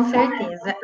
certeza.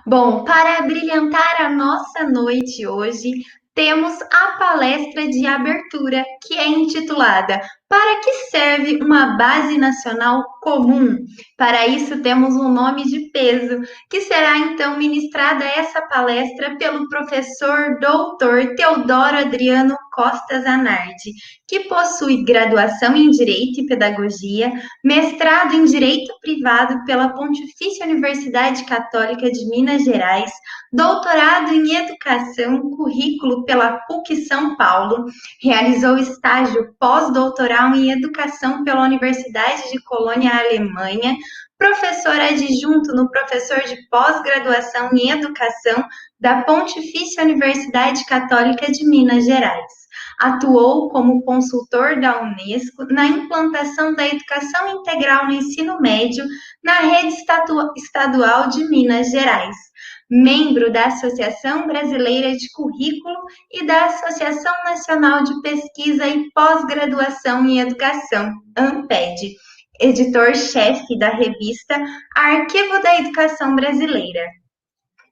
Bom, para brilhantar a nossa noite hoje, temos a palestra de abertura, que é intitulada Para que serve uma base nacional comum? Para isso, temos um nome de peso, que será então ministrada essa palestra pelo professor doutor Teodoro Adriano Costa Zanardi, que possui graduação em Direito e Pedagogia, mestrado em Direito Privado pela Pontifícia Universidade Católica de Minas Gerais, doutorado em Educação, currículo pela PUC São Paulo, realizou estágio pós-doutoral em Educação pela Universidade de Colônia, Alemanha, professor adjunto no professor de pós-graduação em Educação da Pontifícia Universidade Católica de Minas Gerais. Atuou como consultor da Unesco na implantação da educação integral no ensino médio na rede estadual de Minas Gerais. Membro da Associação Brasileira de Currículo e da Associação Nacional de Pesquisa e Pós-Graduação em Educação, ANPED. Editor-chefe da revista Arquivo da Educação Brasileira.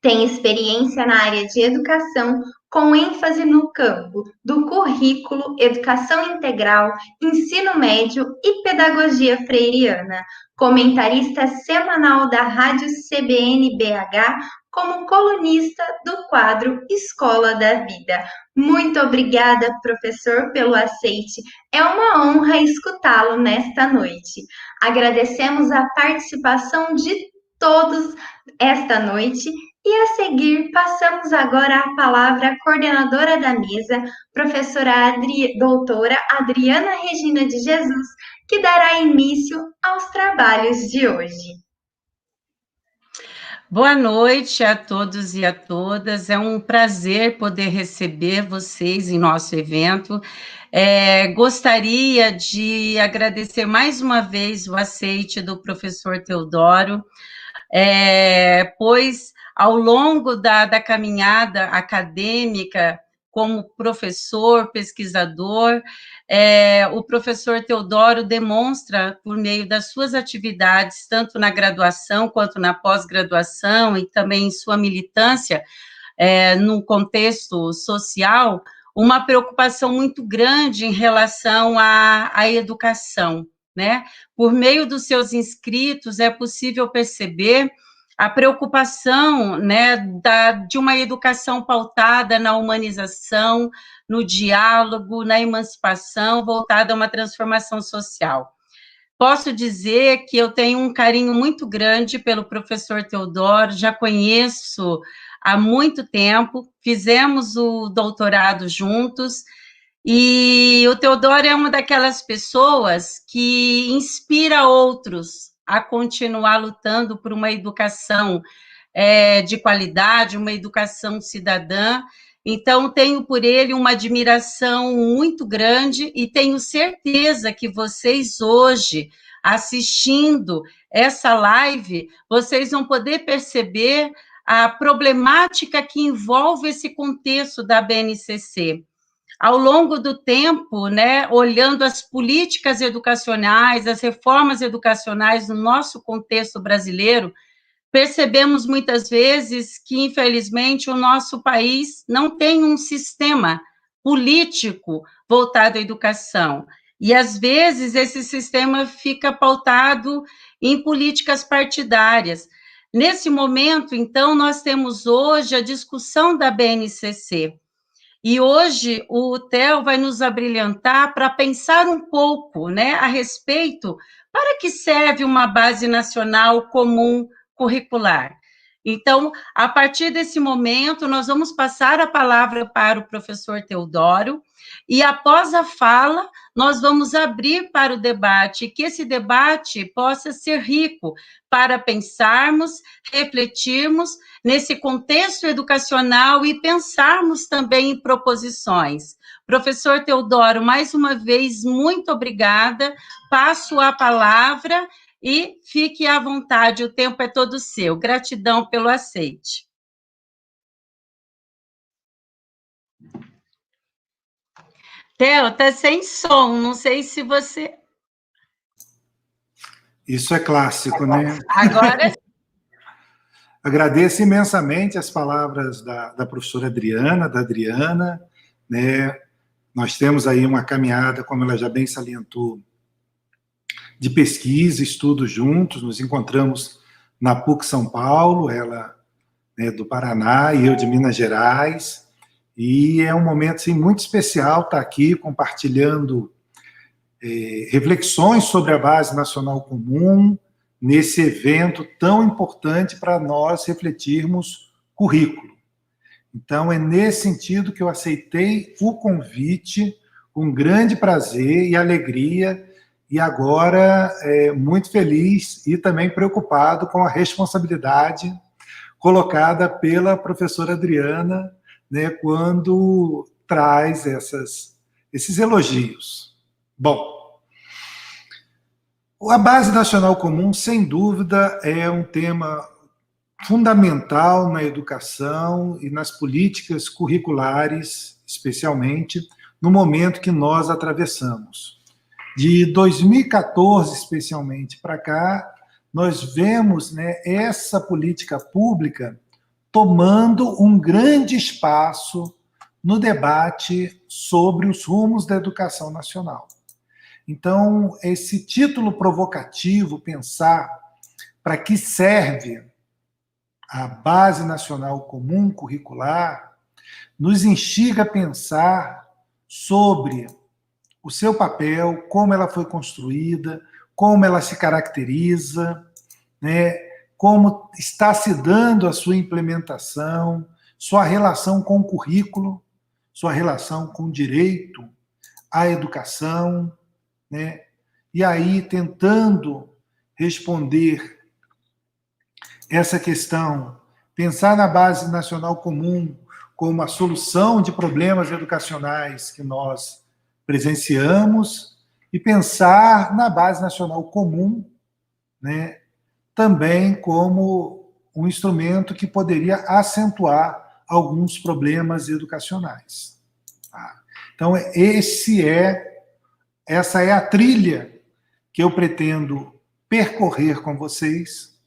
Tem experiência na área de educação, com ênfase no campo do currículo, educação integral, ensino médio e pedagogia freiriana. Comentarista semanal da Rádio CBN-BH, como colunista do quadro Escola da Vida. Muito obrigada, professor, pelo aceite. É uma honra escutá-lo nesta noite. Agradecemos a participação de todos esta noite. E a seguir, passamos agora a palavra à coordenadora da mesa, professora doutora Adriana Regina de Jesus, que dará início aos trabalhos de hoje. Boa noite a todos e a todas. É um prazer poder receber vocês em nosso evento. Gostaria de agradecer mais uma vez o aceite do professor Teodoro, pois ao longo da caminhada acadêmica, como professor, pesquisador, o professor Teodoro demonstra, por meio das suas atividades, tanto na graduação quanto na pós-graduação, e também em sua militância, no contexto social, uma preocupação muito grande em relação à educação, né? Por meio dos seus inscritos, é possível perceber a preocupação, né, de uma educação pautada na humanização, no diálogo, na emancipação, voltada a uma transformação social. Posso dizer que eu tenho um carinho muito grande pelo professor Teodoro, já conheço há muito tempo, fizemos o doutorado juntos, e o Teodoro é uma daquelas pessoas que inspira outros a continuar lutando por uma educação de qualidade, uma educação cidadã. Então, tenho por ele uma admiração muito grande e tenho certeza que vocês hoje, assistindo essa live, vocês vão poder perceber a problemática que envolve esse contexto da BNCC. Ao longo do tempo, né, olhando as políticas educacionais, as reformas educacionais no nosso contexto brasileiro, percebemos muitas vezes que, infelizmente, o nosso país não tem um sistema político voltado à educação. E, às vezes, esse sistema fica pautado em políticas partidárias. Nesse momento, então, nós temos hoje a discussão da BNCC. E hoje o Theo vai nos abrilhantar para pensar um pouco, né, a respeito para que serve uma base nacional comum curricular. Então, a partir desse momento, nós vamos passar a palavra para o professor Teodoro, e após a fala, nós vamos abrir para o debate, que esse debate possa ser rico para pensarmos, refletirmos nesse contexto educacional e pensarmos também em proposições. Professor Teodoro, mais uma vez, muito obrigada, passo a palavra e fique à vontade, o tempo é todo seu. Gratidão pelo aceite. Theo, está sem som, não sei se você... Isso é clássico, né? Agora Agradeço imensamente as palavras da professora Adriana, né? Nós temos aí uma caminhada, como ela já bem salientou, de pesquisa, estudo juntos, nos encontramos na PUC São Paulo, ela, né, do Paraná e eu de Minas Gerais, e é um momento assim, muito especial estar aqui compartilhando reflexões sobre a Base Nacional Comum, nesse evento tão importante para nós refletirmos currículo. Então, é nesse sentido que eu aceitei o convite, com grande prazer e alegria, e agora muito feliz e também preocupado com a responsabilidade colocada pela professora Adriana, né, quando traz esses elogios. Bom, a Base Nacional Comum, sem dúvida, é um tema fundamental na educação e nas políticas curriculares, especialmente no momento que nós atravessamos. De 2014, especialmente, para cá, nós vemos, né, essa política pública tomando um grande espaço no debate sobre os rumos da educação nacional. Então, esse título provocativo, pensar para que serve a Base Nacional Comum Curricular, nos instiga a pensar sobre o seu papel, como ela foi construída, como ela se caracteriza, né, como está se dando a sua implementação, sua relação com o currículo, sua relação com o direito à educação, né? E aí, tentando responder essa questão, pensar na Base Nacional Comum como a solução de problemas educacionais que nós presenciamos e pensar na Base Nacional Comum, né, também como um instrumento que poderia acentuar alguns problemas educacionais. Tá? Então, essa é a trilha que eu pretendo percorrer com vocês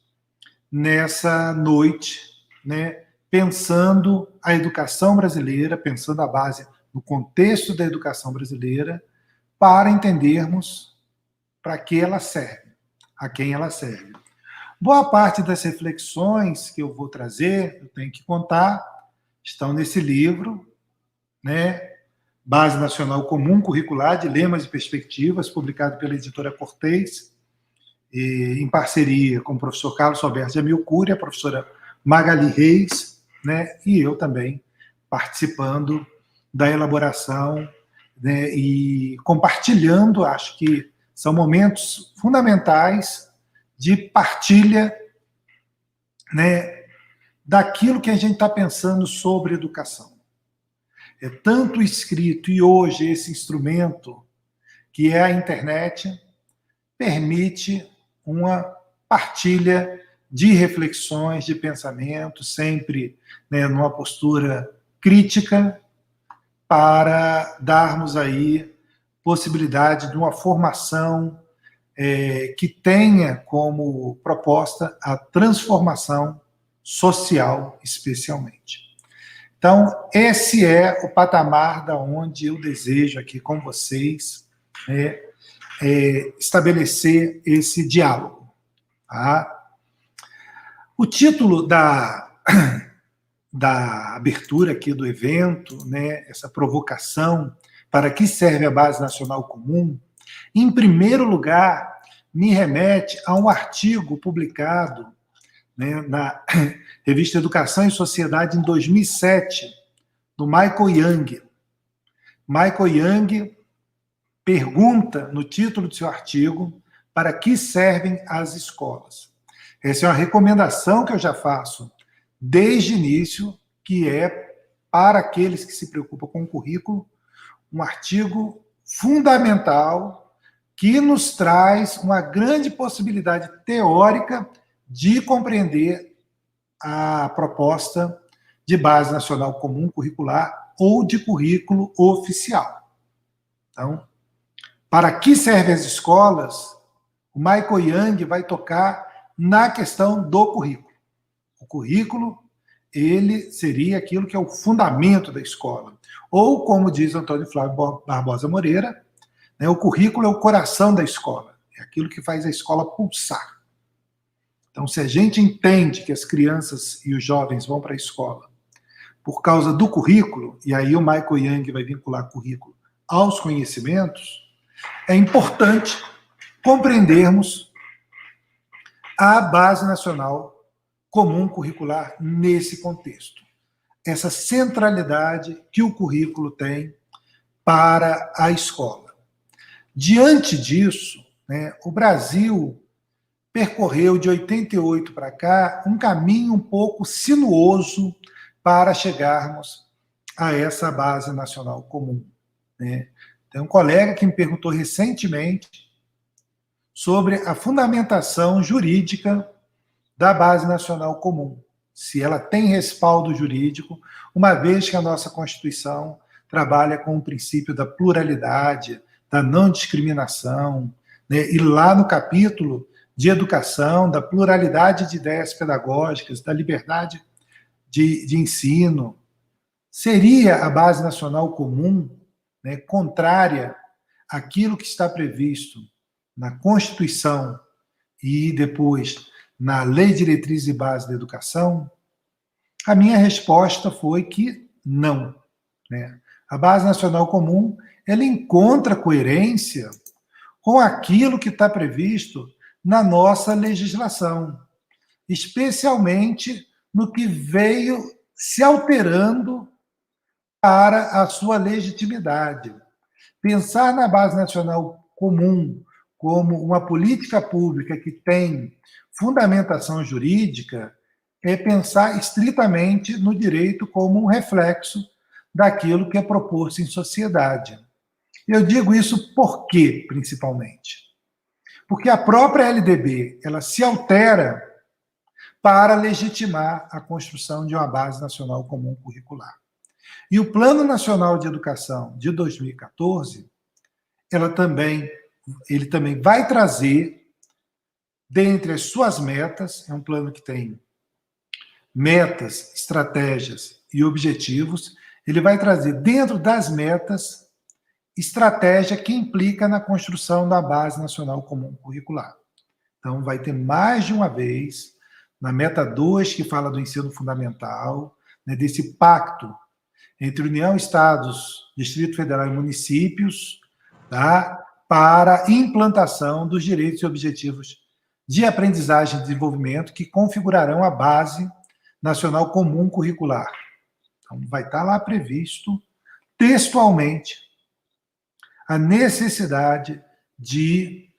nessa noite, né, pensando a educação brasileira, pensando a base no contexto da educação brasileira, para entendermos para que ela serve, a quem ela serve. Boa parte das reflexões que eu vou trazer, eu tenho que contar, estão nesse livro, né, Base Nacional Comum Curricular, Dilemas e Perspectivas, publicado pela editora Cortez, em parceria com o professor Carlos Alberto de Amilcuri, a professora Magali Reis, né, e eu também participando da elaboração, né, e compartilhando, acho que são momentos fundamentais de partilha, né, daquilo que a gente está pensando sobre educação. É tanto escrito, e hoje esse instrumento, que é a internet, permite uma partilha de reflexões, de pensamento, sempre, né, numa postura crítica, para darmos aí possibilidade de uma formação que tenha como proposta a transformação social, especialmente. Então, esse é o patamar da onde eu desejo aqui com vocês estabelecer esse diálogo. Tá? O título da abertura aqui do evento, né, essa provocação, para que serve a Base Nacional Comum, em primeiro lugar, me remete a um artigo publicado, né, na revista Educação e Sociedade em 2007, do Michael Young. Michael Young pergunta, no título do seu artigo, para que servem as escolas. Essa é uma recomendação que eu já faço desde o início, que é para aqueles que se preocupam com o currículo, um artigo fundamental que nos traz uma grande possibilidade teórica de compreender a proposta de Base Nacional Comum Curricular ou de currículo oficial. Então, para que servem as escolas? O Michael Young vai tocar na questão do currículo. O currículo, ele seria aquilo que é o fundamento da escola. Ou, como diz Antônio Flávio Barbosa Moreira, né, o currículo é o coração da escola, é aquilo que faz a escola pulsar. Então, se a gente entende que as crianças e os jovens vão para a escola por causa do currículo, e aí o Michael Young vai vincular currículo aos conhecimentos, é importante compreendermos a Base Nacional Comum Curricular nesse contexto. Essa centralidade que o currículo tem para a escola. Diante disso, né, o Brasil percorreu de 88 para cá um caminho um pouco sinuoso para chegarmos a essa Base Nacional Comum, né? Tem um colega que me perguntou recentemente sobre a fundamentação jurídica da Base Nacional Comum, se ela tem respaldo jurídico, uma vez que a nossa Constituição trabalha com o princípio da pluralidade, da não discriminação, né? E lá no capítulo de educação, da pluralidade de ideias pedagógicas, da liberdade de ensino, seria a Base Nacional Comum, né, contrária àquilo que está previsto na Constituição e depois na Lei Diretriz e Base da Educação? A minha resposta foi que não, né? A Base Nacional Comum, ela encontra coerência com aquilo que está previsto na nossa legislação, especialmente no que veio se alterando para a sua legitimidade. Pensar na Base Nacional Comum como uma política pública que tem fundamentação jurídica é pensar estritamente no direito como um reflexo daquilo que é proposto em sociedade. Eu digo isso por quê, principalmente? Porque a própria LDB, ela se altera para legitimar a construção de uma Base Nacional Comum Curricular. E o Plano Nacional de Educação de 2014, ele também vai trazer, dentre as suas metas, é um plano que tem metas, estratégias e objetivos, ele vai trazer dentro das metas estratégia que implica na construção da Base Nacional Comum Curricular. Então, vai ter mais de uma vez, na meta 2, que fala do ensino fundamental, né, desse pacto entre União, Estados, Distrito Federal e municípios, tá, para implantação dos direitos e objetivos de aprendizagem e desenvolvimento que configurarão a Base Nacional Comum Curricular. Então, vai estar lá previsto, textualmente, a necessidade de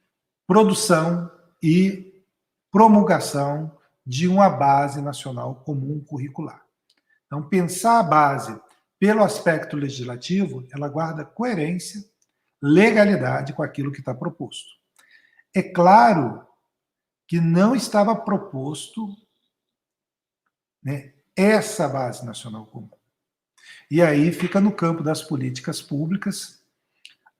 produção e promulgação de uma Base Nacional Comum Curricular. Então, pensar a base pelo aspecto legislativo, ela guarda coerência, legalidade com aquilo que está proposto. É claro que não estava proposto, né, essa Base Nacional Comum. E aí fica no campo das políticas públicas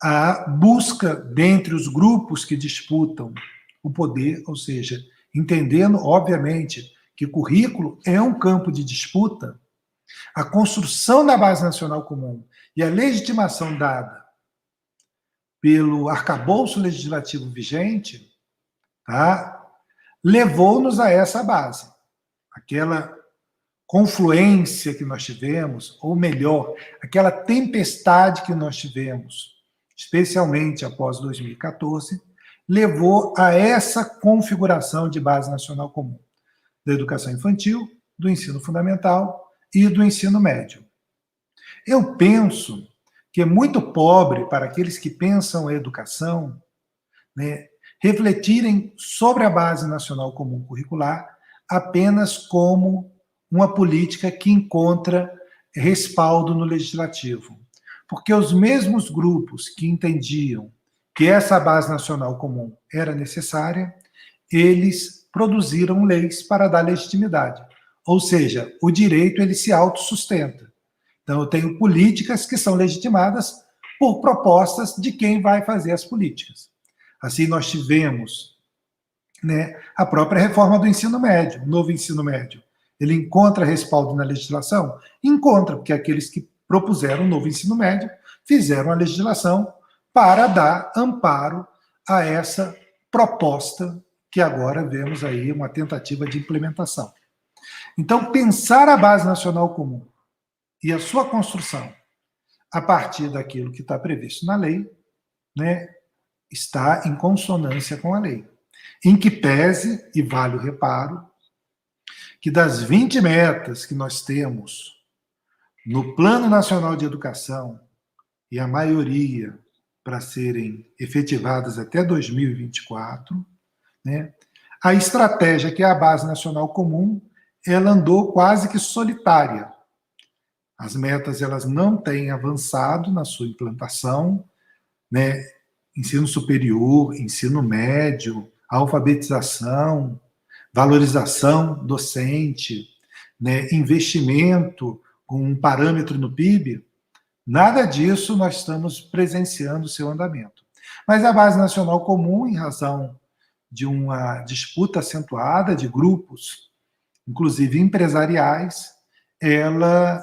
a busca dentre os grupos que disputam o poder, ou seja, entendendo, obviamente, que o currículo é um campo de disputa, a construção da Base Nacional Comum e a legitimação dada pelo arcabouço legislativo vigente, tá, levou-nos a essa base. Aquela confluência que nós tivemos, ou melhor, aquela tempestade que nós tivemos, especialmente após 2014, levou a essa configuração de Base Nacional Comum da educação infantil, do ensino fundamental e do ensino médio. Eu penso que é muito pobre para aqueles que pensam a educação, né, refletirem sobre a Base Nacional Comum Curricular apenas como uma política que encontra respaldo no legislativo. Porque os mesmos grupos que entendiam que essa Base Nacional Comum era necessária, eles produziram leis para dar legitimidade. Ou seja, o direito ele se autossustenta. Então, eu tenho políticas que são legitimadas por propostas de quem vai fazer as políticas. Assim, nós tivemos, né, a própria reforma do ensino médio, o novo ensino médio. Ele encontra respaldo na legislação? Encontra, porque aqueles que propuseram o novo ensino médio fizeram a legislação para dar amparo a essa proposta que agora vemos aí uma tentativa de implementação. Então, pensar a Base Nacional Comum e a sua construção a partir daquilo que está previsto na lei, né, está em consonância com a lei. Em que pese, e vale o reparo, que das 20 metas que nós temos no Plano Nacional de Educação, e a maioria para serem efetivadas até 2024, né, a estratégia que é a Base Nacional Comum, ela andou quase que solitária. As metas elas não têm avançado na sua implantação, né, ensino superior, ensino médio, alfabetização, valorização docente, né, investimento com um parâmetro no PIB, nada disso nós estamos presenciando o seu andamento. Mas a Base Nacional Comum, em razão de uma disputa acentuada de grupos, inclusive empresariais, ela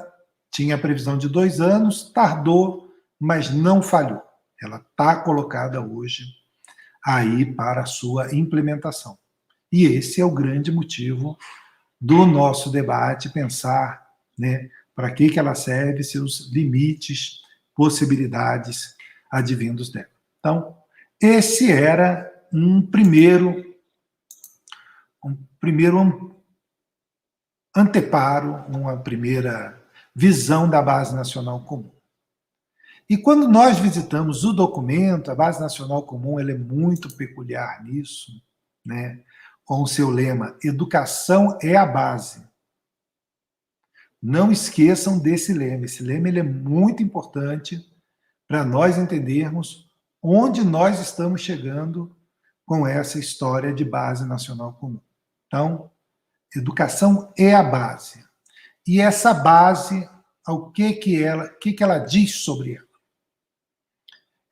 tinha a previsão de 2 anos, tardou, mas não falhou. Ela está colocada hoje aí para a sua implementação. E esse é o grande motivo do nosso debate, pensar, né, para que ela serve, seus limites, possibilidades advindos dela. Então, esse era um primeiro anteparo, uma primeira visão da Base Nacional Comum. E quando nós visitamos o documento, a Base Nacional Comum ela é muito peculiar nisso, né, com o seu lema, educação é a base. Não esqueçam desse lema. Esse lema ele é muito importante para nós entendermos onde nós estamos chegando com essa história de Base Nacional Comum. Então, educação é a base. E essa base, o que ela diz sobre ela?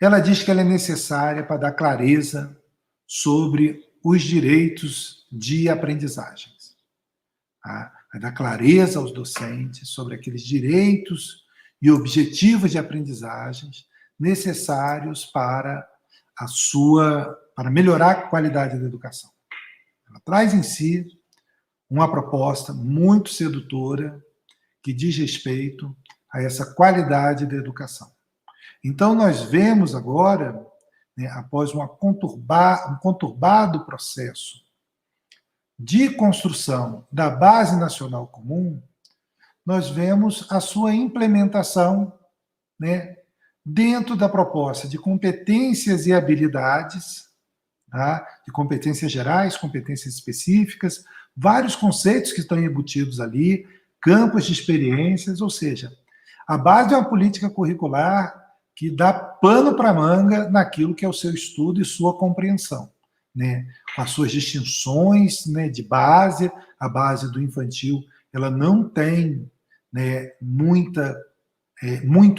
Ela diz que ela é necessária para dar clareza sobre os direitos de aprendizagens. Tá? Vai dar clareza aos docentes sobre aqueles direitos e objetivos de aprendizagens necessários para melhorar a qualidade da educação. Ela traz em si uma proposta muito sedutora que diz respeito a essa qualidade da educação. Então, nós vemos agora, né, após um conturbado processo de construção da Base Nacional Comum, nós vemos a sua implementação, né, dentro da proposta de competências e habilidades, tá, de competências gerais, competências específicas, vários conceitos que estão embutidos ali, campos de experiências, ou seja, a base é uma política curricular que dá pano para manga naquilo que é o seu estudo e sua compreensão, né? Com as suas distinções, né, de base, a base do infantil, ela não tem, né, muito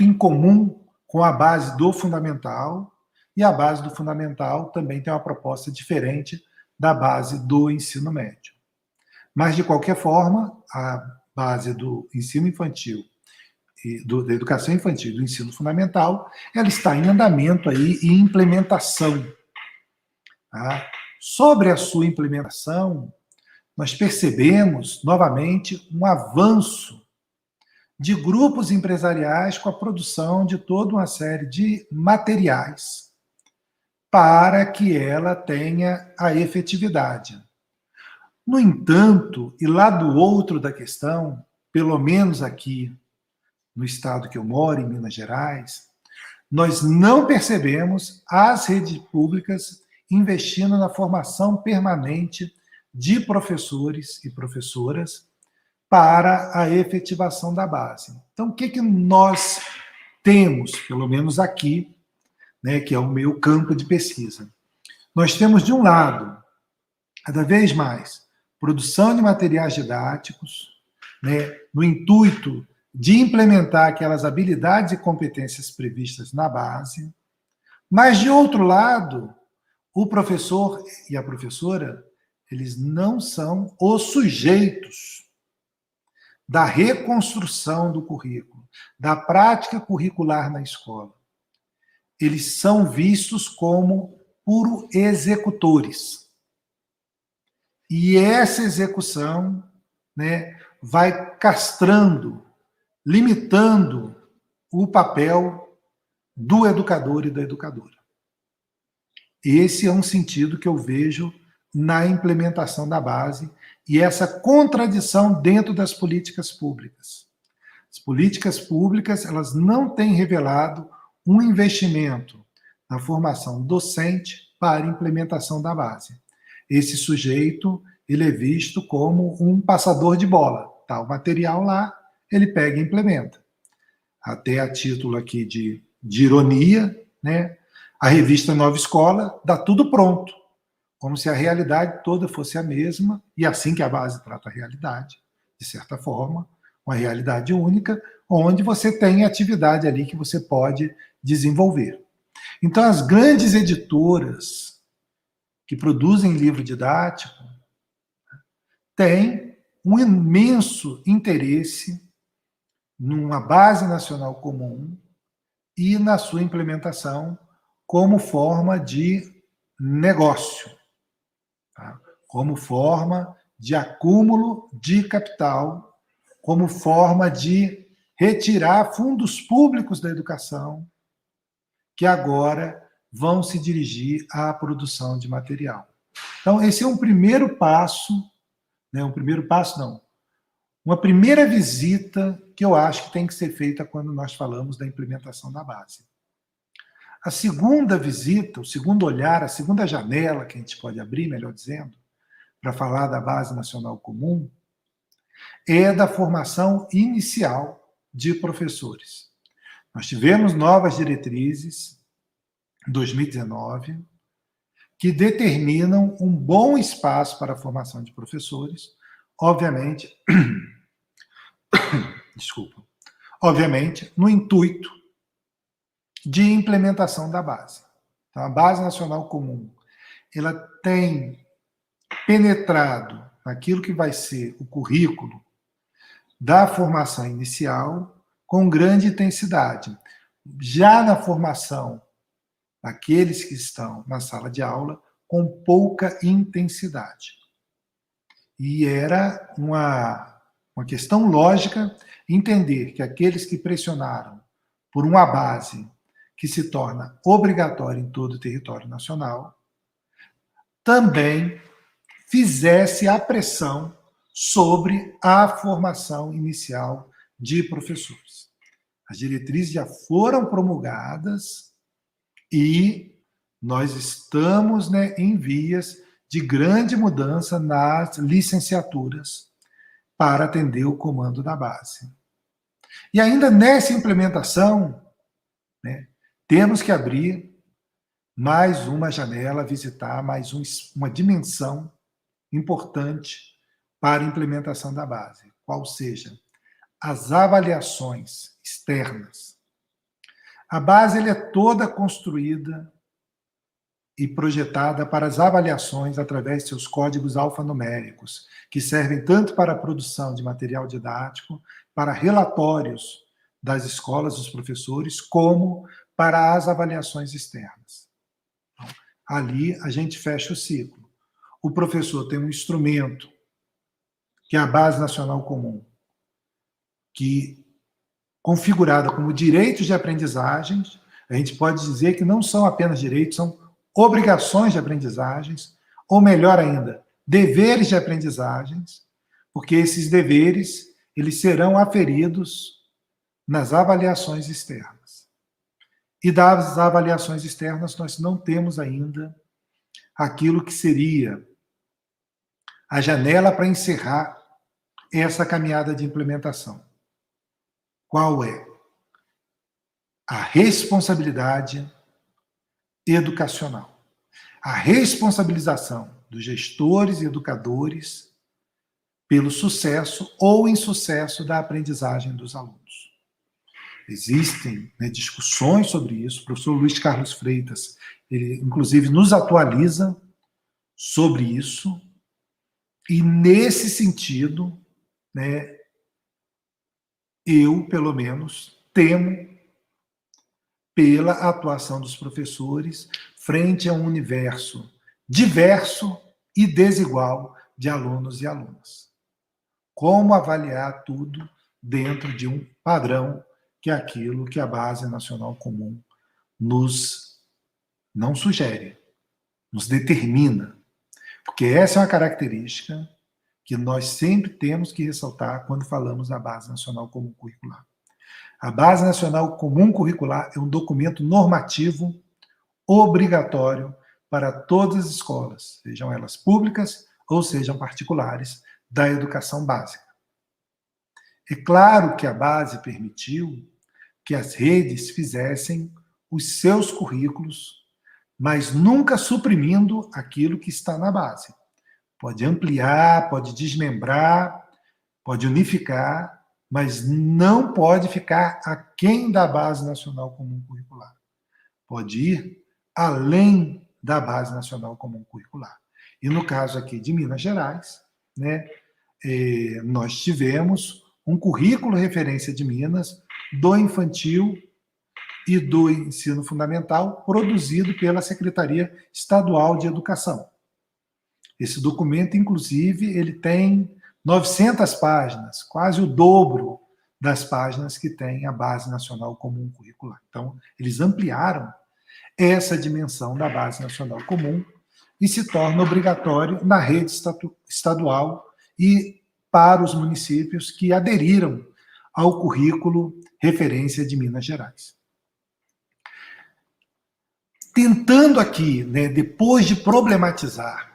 em comum com a base do fundamental, e a base do fundamental também tem uma proposta diferente da base do ensino médio. Mas, de qualquer forma, a base do ensino infantil, da educação infantil e do ensino fundamental, ela está em andamento aí e implementação. Tá? Sobre a sua implementação, nós percebemos, novamente, um avanço de grupos empresariais com a produção de toda uma série de materiais para que ela tenha a efetividade. No entanto, e lá do outro da questão, pelo menos aqui no estado que eu moro, em Minas Gerais, nós não percebemos as redes públicas investindo na formação permanente de professores e professoras para a efetivação da base. Então, o que nós temos, pelo menos aqui, né, que é o meu campo de pesquisa? Nós temos, de um lado, cada vez mais, produção de materiais didáticos, né, no intuito de implementar aquelas habilidades e competências previstas na base, mas, de outro lado, o professor e a professora eles não são os sujeitos da reconstrução do currículo, da prática curricular na escola. Eles são vistos como puro executores. E essa execução, né, vai castrando, limitando o papel do educador e da educadora. Esse é um sentido que eu vejo na implementação da base e essa contradição dentro das políticas públicas. As políticas públicas, elas não têm revelado um investimento na formação docente para a implementação da base. Esse sujeito, ele é visto como um passador de bola. Tá o material lá, ele pega e implementa. Até a título aqui de ironia, né? A revista Nova Escola dá tudo pronto, como se a realidade toda fosse a mesma, e assim que a base trata a realidade, de certa forma, uma realidade única, onde você tem atividade ali que você pode desenvolver. Então, as grandes editoras que produzem livro didático têm um imenso interesse numa base nacional comum e na sua implementação como forma de negócio, tá? Como forma de acúmulo de capital, como forma de retirar fundos públicos da educação, que agora vão se dirigir à produção de material. Então, esse é um primeiro passo, né? Uma primeira visita que eu acho que tem que ser feita quando nós falamos da implementação da base. A segunda visita, o segundo olhar, a segunda janela que a gente pode abrir, melhor dizendo, para falar da Base Nacional Comum, é da formação inicial de professores. Nós tivemos novas diretrizes, em 2019, que determinam um bom espaço para a formação de professores, obviamente, no intuito de implementação da base. Então, a Base Nacional Comum, ela tem penetrado naquilo que vai ser o currículo da formação inicial com grande intensidade. Já na formação daqueles que estão na sala de aula, com pouca intensidade. E era uma questão lógica entender que aqueles que pressionaram por uma base que se torna obrigatória em todo o território nacional, também fizesse a pressão sobre a formação inicial de professores. As diretrizes já foram promulgadas e nós estamos, né, em vias de grande mudança nas licenciaturas para atender o comando da base. E ainda nessa implementação, né, temos que abrir mais uma janela, visitar mais uma dimensão importante para a implementação da base, qual seja as avaliações externas. A base ela é toda construída e projetada para as avaliações através de seus códigos alfanuméricos, que servem tanto para a produção de material didático, para relatórios das escolas, dos professores, como para as avaliações externas. Então, ali a gente fecha o ciclo. O professor tem um instrumento, que é a Base Nacional Comum, que, configurada como direitos de aprendizagem, a gente pode dizer que não são apenas direitos, são obrigações de aprendizagens, ou melhor ainda, deveres de aprendizagens, porque esses deveres eles serão aferidos nas avaliações externas. E das avaliações externas nós não temos ainda aquilo que seria a janela para encerrar essa caminhada de implementação. Qual é? A responsabilidade educacional. A responsabilização dos gestores e educadores pelo sucesso ou insucesso da aprendizagem dos alunos. Existem, né, discussões sobre isso. O professor Luiz Carlos Freitas, ele, inclusive, nos atualiza sobre isso, E nesse sentido, né, eu, pelo menos, temo pela atuação dos professores frente a um universo diverso e desigual de alunos e alunas. Como avaliar tudo dentro de um padrão que é aquilo que a Base Nacional Comum nos não sugere, nos determina. Porque essa é uma característica que nós sempre temos que ressaltar quando falamos da Base Nacional Comum Curricular. A Base Nacional Comum Curricular é um documento normativo obrigatório para todas as escolas, sejam elas públicas ou sejam particulares, da educação básica. É claro que a base permitiu que as redes fizessem os seus currículos, mas nunca suprimindo aquilo que está na base. Pode ampliar, pode desmembrar, pode unificar, mas não pode ficar aquém da Base Nacional Comum Curricular. Pode ir além da Base Nacional Comum Curricular. E no caso aqui de Minas Gerais, né, nós tivemos um currículo referência de Minas do infantil e do ensino fundamental produzido pela Secretaria Estadual de Educação. Esse documento, inclusive, ele tem 900 páginas, quase o dobro das páginas que tem a Base Nacional Comum Curricular. Então, eles ampliaram essa dimensão da Base Nacional Comum e se torna obrigatório na rede estadual e para os municípios que aderiram ao currículo referência de Minas Gerais. Tentando aqui, né, depois de problematizar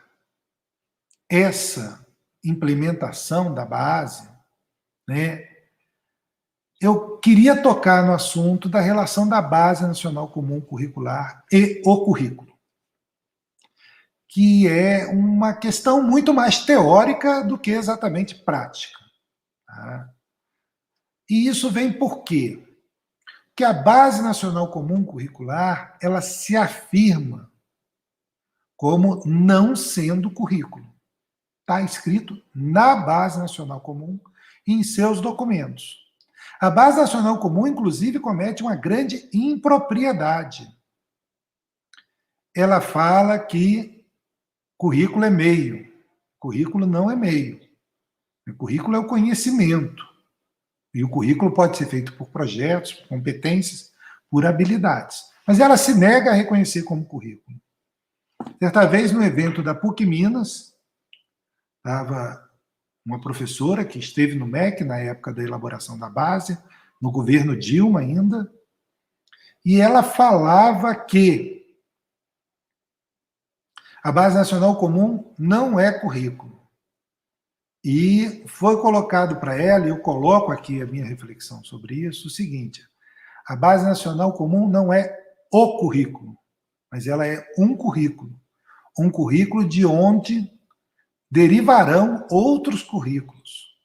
essa implementação da base, né, eu queria tocar no assunto da relação da Base Nacional Comum Curricular e o currículo, que é uma questão muito mais teórica do que exatamente prática. Tá? E isso vem por quê? Porque a Base Nacional Comum Curricular, ela se afirma como não sendo currículo. Está escrito na Base Nacional Comum e em seus documentos. A Base Nacional Comum, inclusive, comete uma grande impropriedade. Ela fala que currículo é meio. Currículo não é meio. O currículo é o conhecimento. E o currículo pode ser feito por projetos, por competências, por habilidades. Mas ela se nega a reconhecer como currículo. Certa vez, no evento da PUC Minas, estava uma professora que esteve no MEC na época da elaboração da base, no governo Dilma ainda, e ela falava que a Base Nacional Comum não é currículo. E foi colocado para ela, e eu coloco aqui a minha reflexão sobre isso, o seguinte: a Base Nacional Comum não é o currículo, mas ela é um currículo de onde derivarão outros currículos.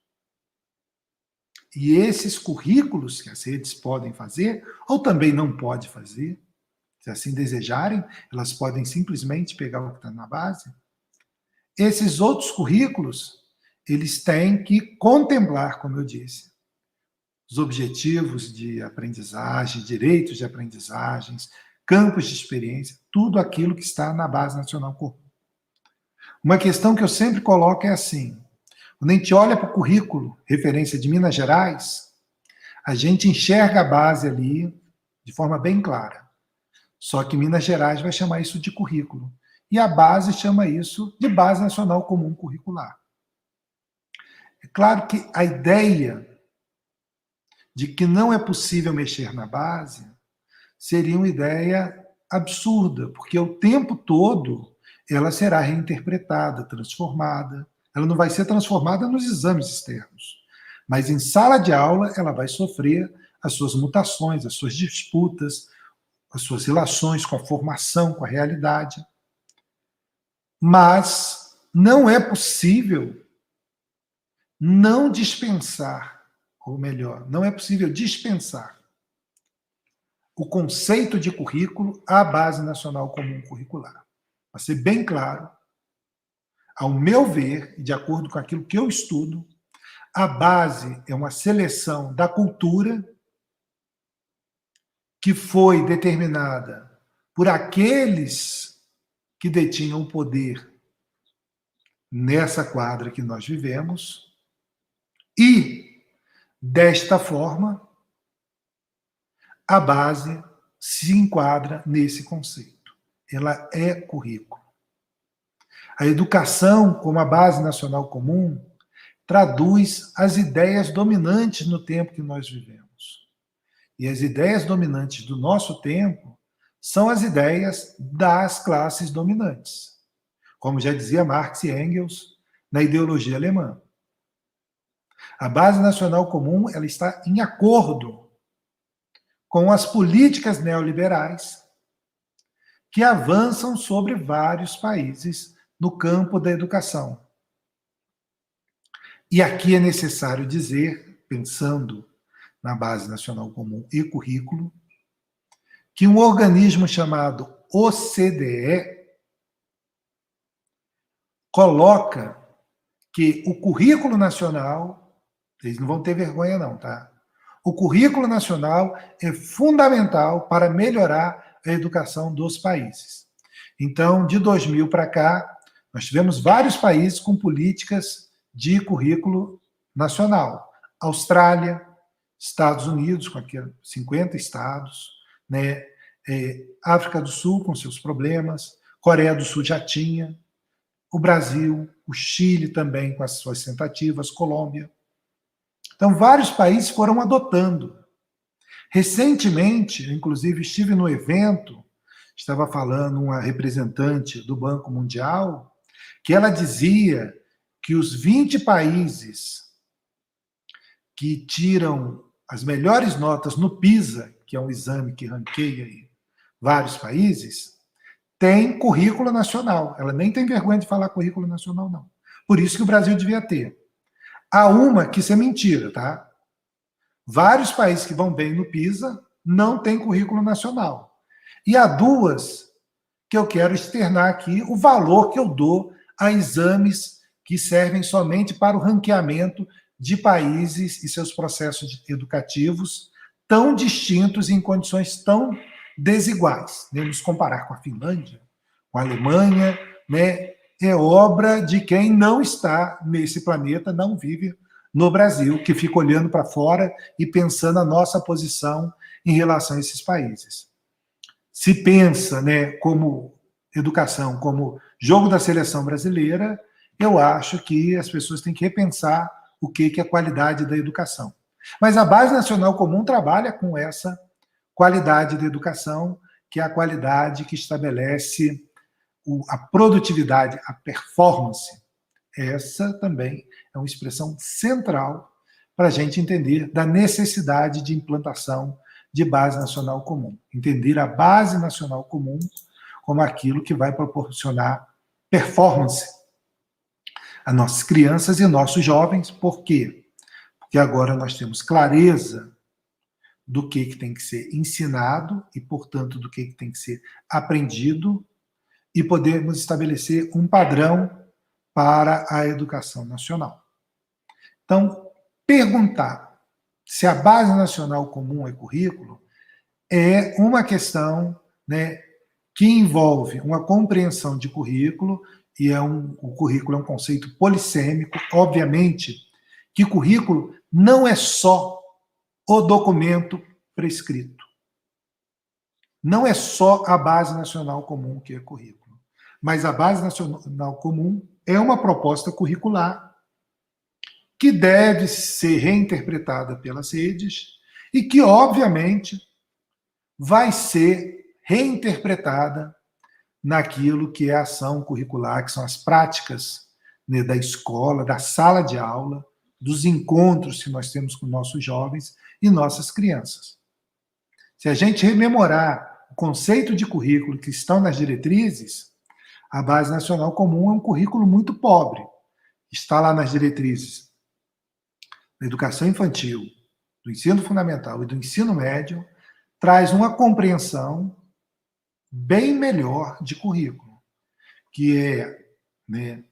E esses currículos que as redes podem fazer, ou também não podem fazer, se assim desejarem, elas podem simplesmente pegar o que está na base. Esses outros currículos, eles têm que contemplar, como eu disse, os objetivos de aprendizagem, direitos de aprendizagens, campos de experiência, tudo aquilo que está na Base Nacional Comum. Uma questão que eu sempre coloco é assim: quando a gente olha para o currículo, referência de Minas Gerais, a gente enxerga a base ali de forma bem clara. Só que Minas Gerais vai chamar isso de currículo. E a base chama isso de Base Nacional Comum Curricular. É claro que a ideia de que não é possível mexer na base seria uma ideia absurda, porque o tempo todo ela será reinterpretada, transformada. Ela não vai ser transformada nos exames externos, mas em sala de aula ela vai sofrer as suas mutações, as suas disputas, as suas relações com a formação, com a realidade. Mas não é possível não dispensar, ou melhor, não é possível dispensar o conceito de currículo à Base Nacional Comum Curricular. Para ser bem claro, ao meu ver, e de acordo com aquilo que eu estudo, a base é uma seleção da cultura que foi determinada por aqueles que detinham o poder nessa quadra que nós vivemos, e, desta forma, a base se enquadra nesse conceito. Ela é currículo. A educação, como a base nacional comum, traduz as ideias dominantes no tempo que nós vivemos. E as ideias dominantes do nosso tempo são as ideias das classes dominantes, como já dizia Marx e Engels na ideologia alemã. A base nacional comum ela está em acordo com as políticas neoliberais que avançam sobre vários países no campo da educação. E aqui é necessário dizer, pensando na Base Nacional Comum e Currículo, que um organismo chamado OCDE coloca que o currículo nacional, vocês não vão ter vergonha não, tá? O currículo nacional é fundamental para melhorar a educação dos países. Então, de 2000 para cá, nós tivemos vários países com políticas de currículo nacional. Austrália, Estados Unidos, com 50 estados, né? África do Sul, com seus problemas, Coreia do Sul já tinha, o Brasil, o Chile também, com as suas tentativas, Colômbia. Então, vários países foram adotando. Recentemente, inclusive, estive no evento, estava falando uma representante do Banco Mundial, que ela dizia que os 20 países que tiram as melhores notas no PISA, que é um exame que ranqueia aí vários países, têm currículo nacional. Ela nem tem vergonha de falar currículo nacional, não. Por isso que o Brasil devia ter. Há uma que isso é mentira, tá? Vários países que vão bem no PISA não têm currículo nacional. E há duas que eu quero externar aqui o valor que eu dou a exames que servem somente para o ranqueamento de países e seus processos educativos tão distintos e em condições tão desiguais. Nos comparar com a Finlândia, com a Alemanha, né, é obra de quem não está nesse planeta, não vive no Brasil, que fica olhando para fora e pensando a nossa posição em relação a esses países. Se pensa, né, como educação, como jogo da seleção brasileira, eu acho que as pessoas têm que repensar o que é a qualidade da educação. Mas a Base Nacional Comum trabalha com essa qualidade da educação, que é a qualidade que estabelece a produtividade, a performance. Essa também é uma expressão central para a gente entender da necessidade de implantação de Base Nacional Comum. Entender a Base Nacional Comum como aquilo que vai proporcionar performance a nossas crianças e nossos jovens. Por quê? Porque agora nós temos clareza do que tem que ser ensinado e, portanto, do que tem que ser aprendido, e podemos estabelecer um padrão para a educação nacional. Então, perguntar se a Base Nacional Comum é currículo é uma questão, né, que envolve uma compreensão de currículo, e o currículo é um conceito polissêmico. Obviamente que currículo não é só o documento prescrito. Não é só a Base Nacional Comum que é currículo, mas a Base Nacional Comum é uma proposta curricular que deve ser reinterpretada pelas redes e que, obviamente, vai ser reinterpretada naquilo que é a ação curricular, que são as práticas, né, da escola, da sala de aula, dos encontros que nós temos com nossos jovens e nossas crianças. Se a gente rememorar o conceito de currículo que estão nas diretrizes, a Base Nacional Comum é um currículo muito pobre. Está lá nas diretrizes da educação infantil, do ensino fundamental e do ensino médio, traz uma compreensão bem melhor de currículo, que é, né,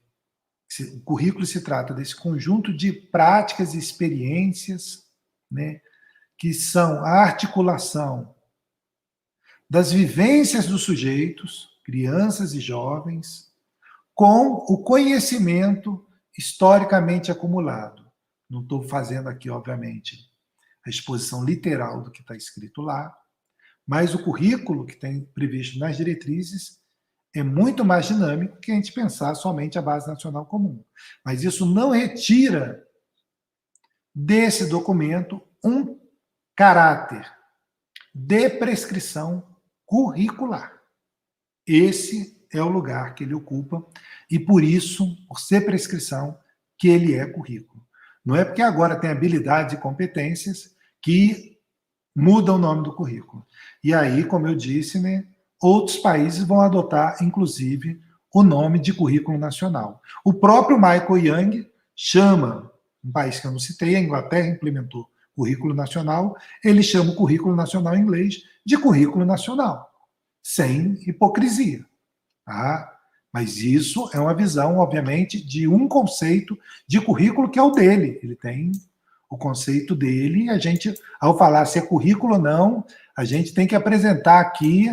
O currículo se trata desse conjunto de práticas e experiências, né, que são a articulação das vivências dos sujeitos, crianças e jovens, com o conhecimento historicamente acumulado. Não estou fazendo aqui, obviamente, a exposição literal do que está escrito lá, mas o currículo que tem previsto nas diretrizes é muito mais dinâmico que a gente pensar somente a Base Nacional Comum. Mas isso não retira desse documento um caráter de prescrição curricular. Esse é o lugar que ele ocupa e, por isso, por ser prescrição, que ele é currículo. Não é porque agora tem habilidades e competências que muda o nome do currículo. E aí, como eu disse, né, outros países vão adotar, inclusive, o nome de currículo nacional. O próprio Michael Young chama, um país que eu não citei, a Inglaterra implementou currículo nacional, ele chama o currículo nacional em inglês de currículo nacional, sem hipocrisia. Tá? Mas isso é uma visão, obviamente, de um conceito de currículo que é o dele. Ele tem o conceito dele, e a gente, ao falar se é currículo ou não, a gente tem que apresentar aqui,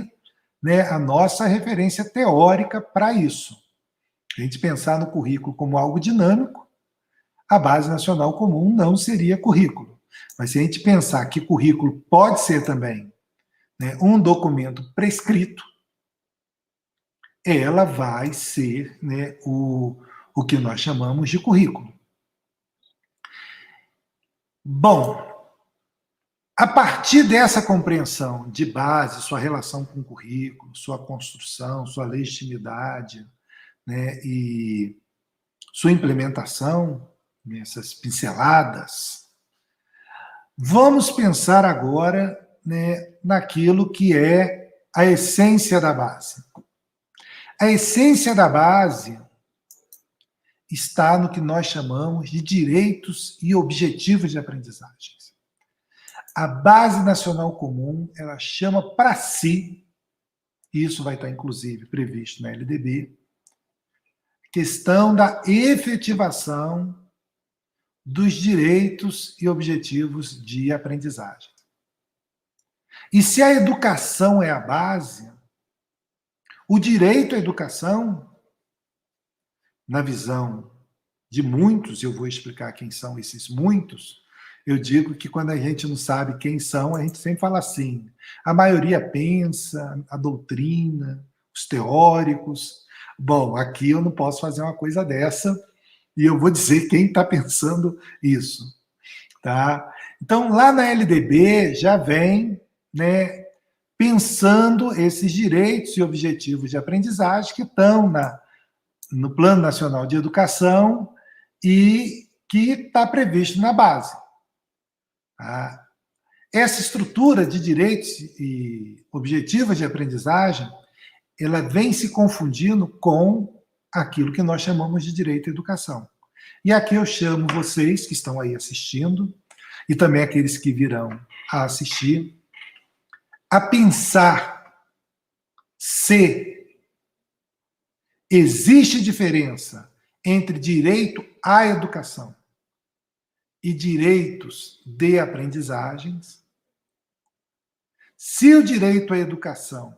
né, a nossa referência teórica para isso. A gente pensar no currículo como algo dinâmico, a Base Nacional Comum não seria currículo. Mas se a gente pensar que currículo pode ser também, né, um documento prescrito, ela vai ser, né, o que nós chamamos de currículo. Bom, a partir dessa compreensão de base, sua relação com o currículo, sua construção, sua legitimidade, né, e sua implementação, essas pinceladas, vamos pensar agora, né, naquilo que é a essência da base. A essência da base está no que nós chamamos de direitos e objetivos de aprendizagens. A Base Nacional Comum, ela chama para si, e isso vai estar inclusive previsto na LDB, questão da efetivação dos direitos e objetivos de aprendizagem. E se a educação é a base, o direito à educação, na visão de muitos, eu vou explicar quem são esses muitos, eu digo que quando a gente não sabe quem são, a gente sempre fala assim, a maioria pensa, a doutrina, os teóricos. Bom, aqui eu não posso fazer uma coisa dessa, e eu vou dizer quem está pensando isso. Tá? Então, lá na LDB já vem, né, pensando esses direitos e objetivos de aprendizagem que estão no Plano Nacional de Educação e que está previsto na base. Tá? Essa estrutura de direitos e objetivos de aprendizagem, ela vem se confundindo com aquilo que nós chamamos de direito à educação. E aqui eu chamo vocês que estão aí assistindo, e também aqueles que virão a assistir, a pensar se existe diferença entre direito à educação e direitos de aprendizagens, se o direito à educação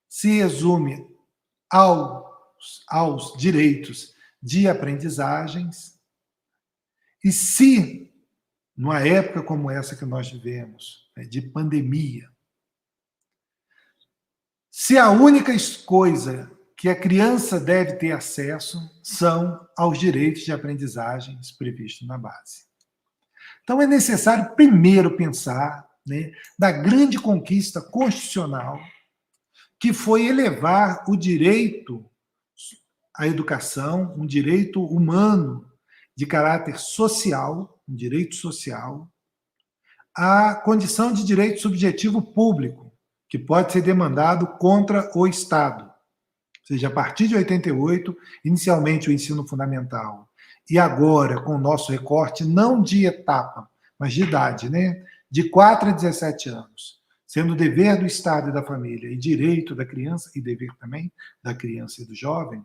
se resume aos direitos de aprendizagens, e se, numa época como essa que nós vivemos, de pandemia, se a única coisa que a criança deve ter acesso são aos direitos de aprendizagens previstos na base. Então é necessário primeiro pensar, né, da grande conquista constitucional que foi elevar o direito à educação, um direito humano de caráter social, um direito social, à condição de direito subjetivo público, que pode ser demandado contra o Estado. Ou seja, a partir de 88, inicialmente o ensino fundamental, e agora com o nosso recorte, não de etapa, mas de idade, né? De 4 a 17 anos, sendo dever do Estado e da família, e direito da criança, e dever também da criança e do jovem,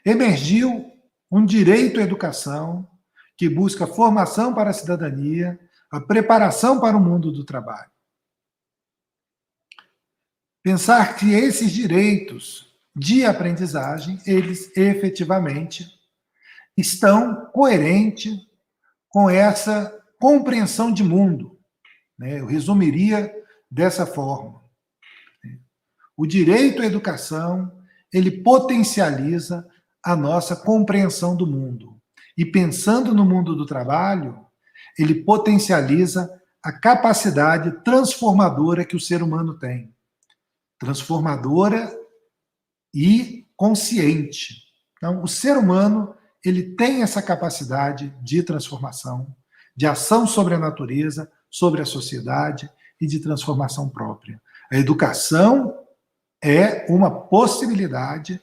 emergiu um direito à educação que busca formação para a cidadania, a preparação para o mundo do trabalho. Pensar que esses direitos de aprendizagem, eles efetivamente estão coerentes com essa compreensão de mundo, né? Eu resumiria dessa forma. O direito à educação, ele potencializa a nossa compreensão do mundo. E pensando no mundo do trabalho, ele potencializa a capacidade transformadora que o ser humano tem. Transformadora e consciente. Então, o ser humano, ele tem essa capacidade de transformação, de ação sobre a natureza, sobre a sociedade e de transformação própria. A educação é uma possibilidade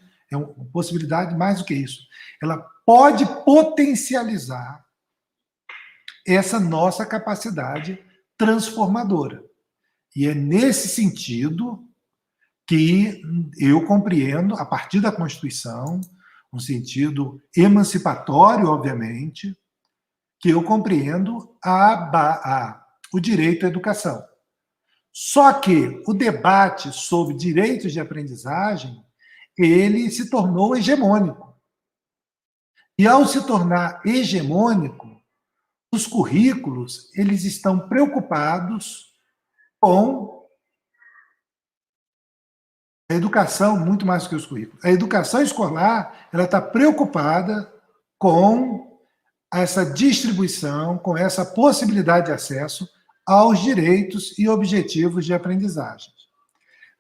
mais do que isso. Ela pode potencializar essa nossa capacidade transformadora. E é nesse sentido que eu compreendo, a partir da Constituição, um sentido emancipatório, obviamente, que eu compreendo o direito à educação. Só que o debate sobre direitos de aprendizagem, ele se tornou hegemônico. E ao se tornar hegemônico, os currículos, eles estão preocupados com a educação, muito mais do que os currículos. A educação escolar, ela está preocupada com essa distribuição, com essa possibilidade de acesso aos direitos e objetivos de aprendizagem.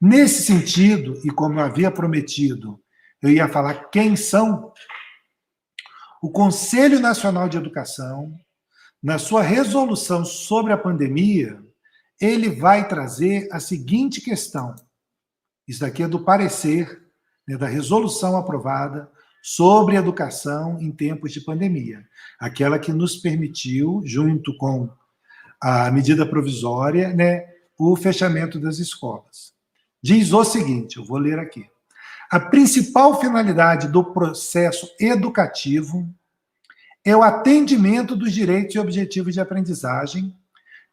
Nesse sentido, e como eu havia prometido, eu ia falar quem são, o Conselho Nacional de Educação, na sua resolução sobre a pandemia, ele vai trazer a seguinte questão. Isso daqui é do parecer, né, da resolução aprovada sobre educação em tempos de pandemia. Aquela que nos permitiu, junto com a medida provisória, né, o fechamento das escolas. Diz o seguinte, eu vou ler aqui. A principal finalidade do processo educativo é o atendimento dos direitos e objetivos de aprendizagem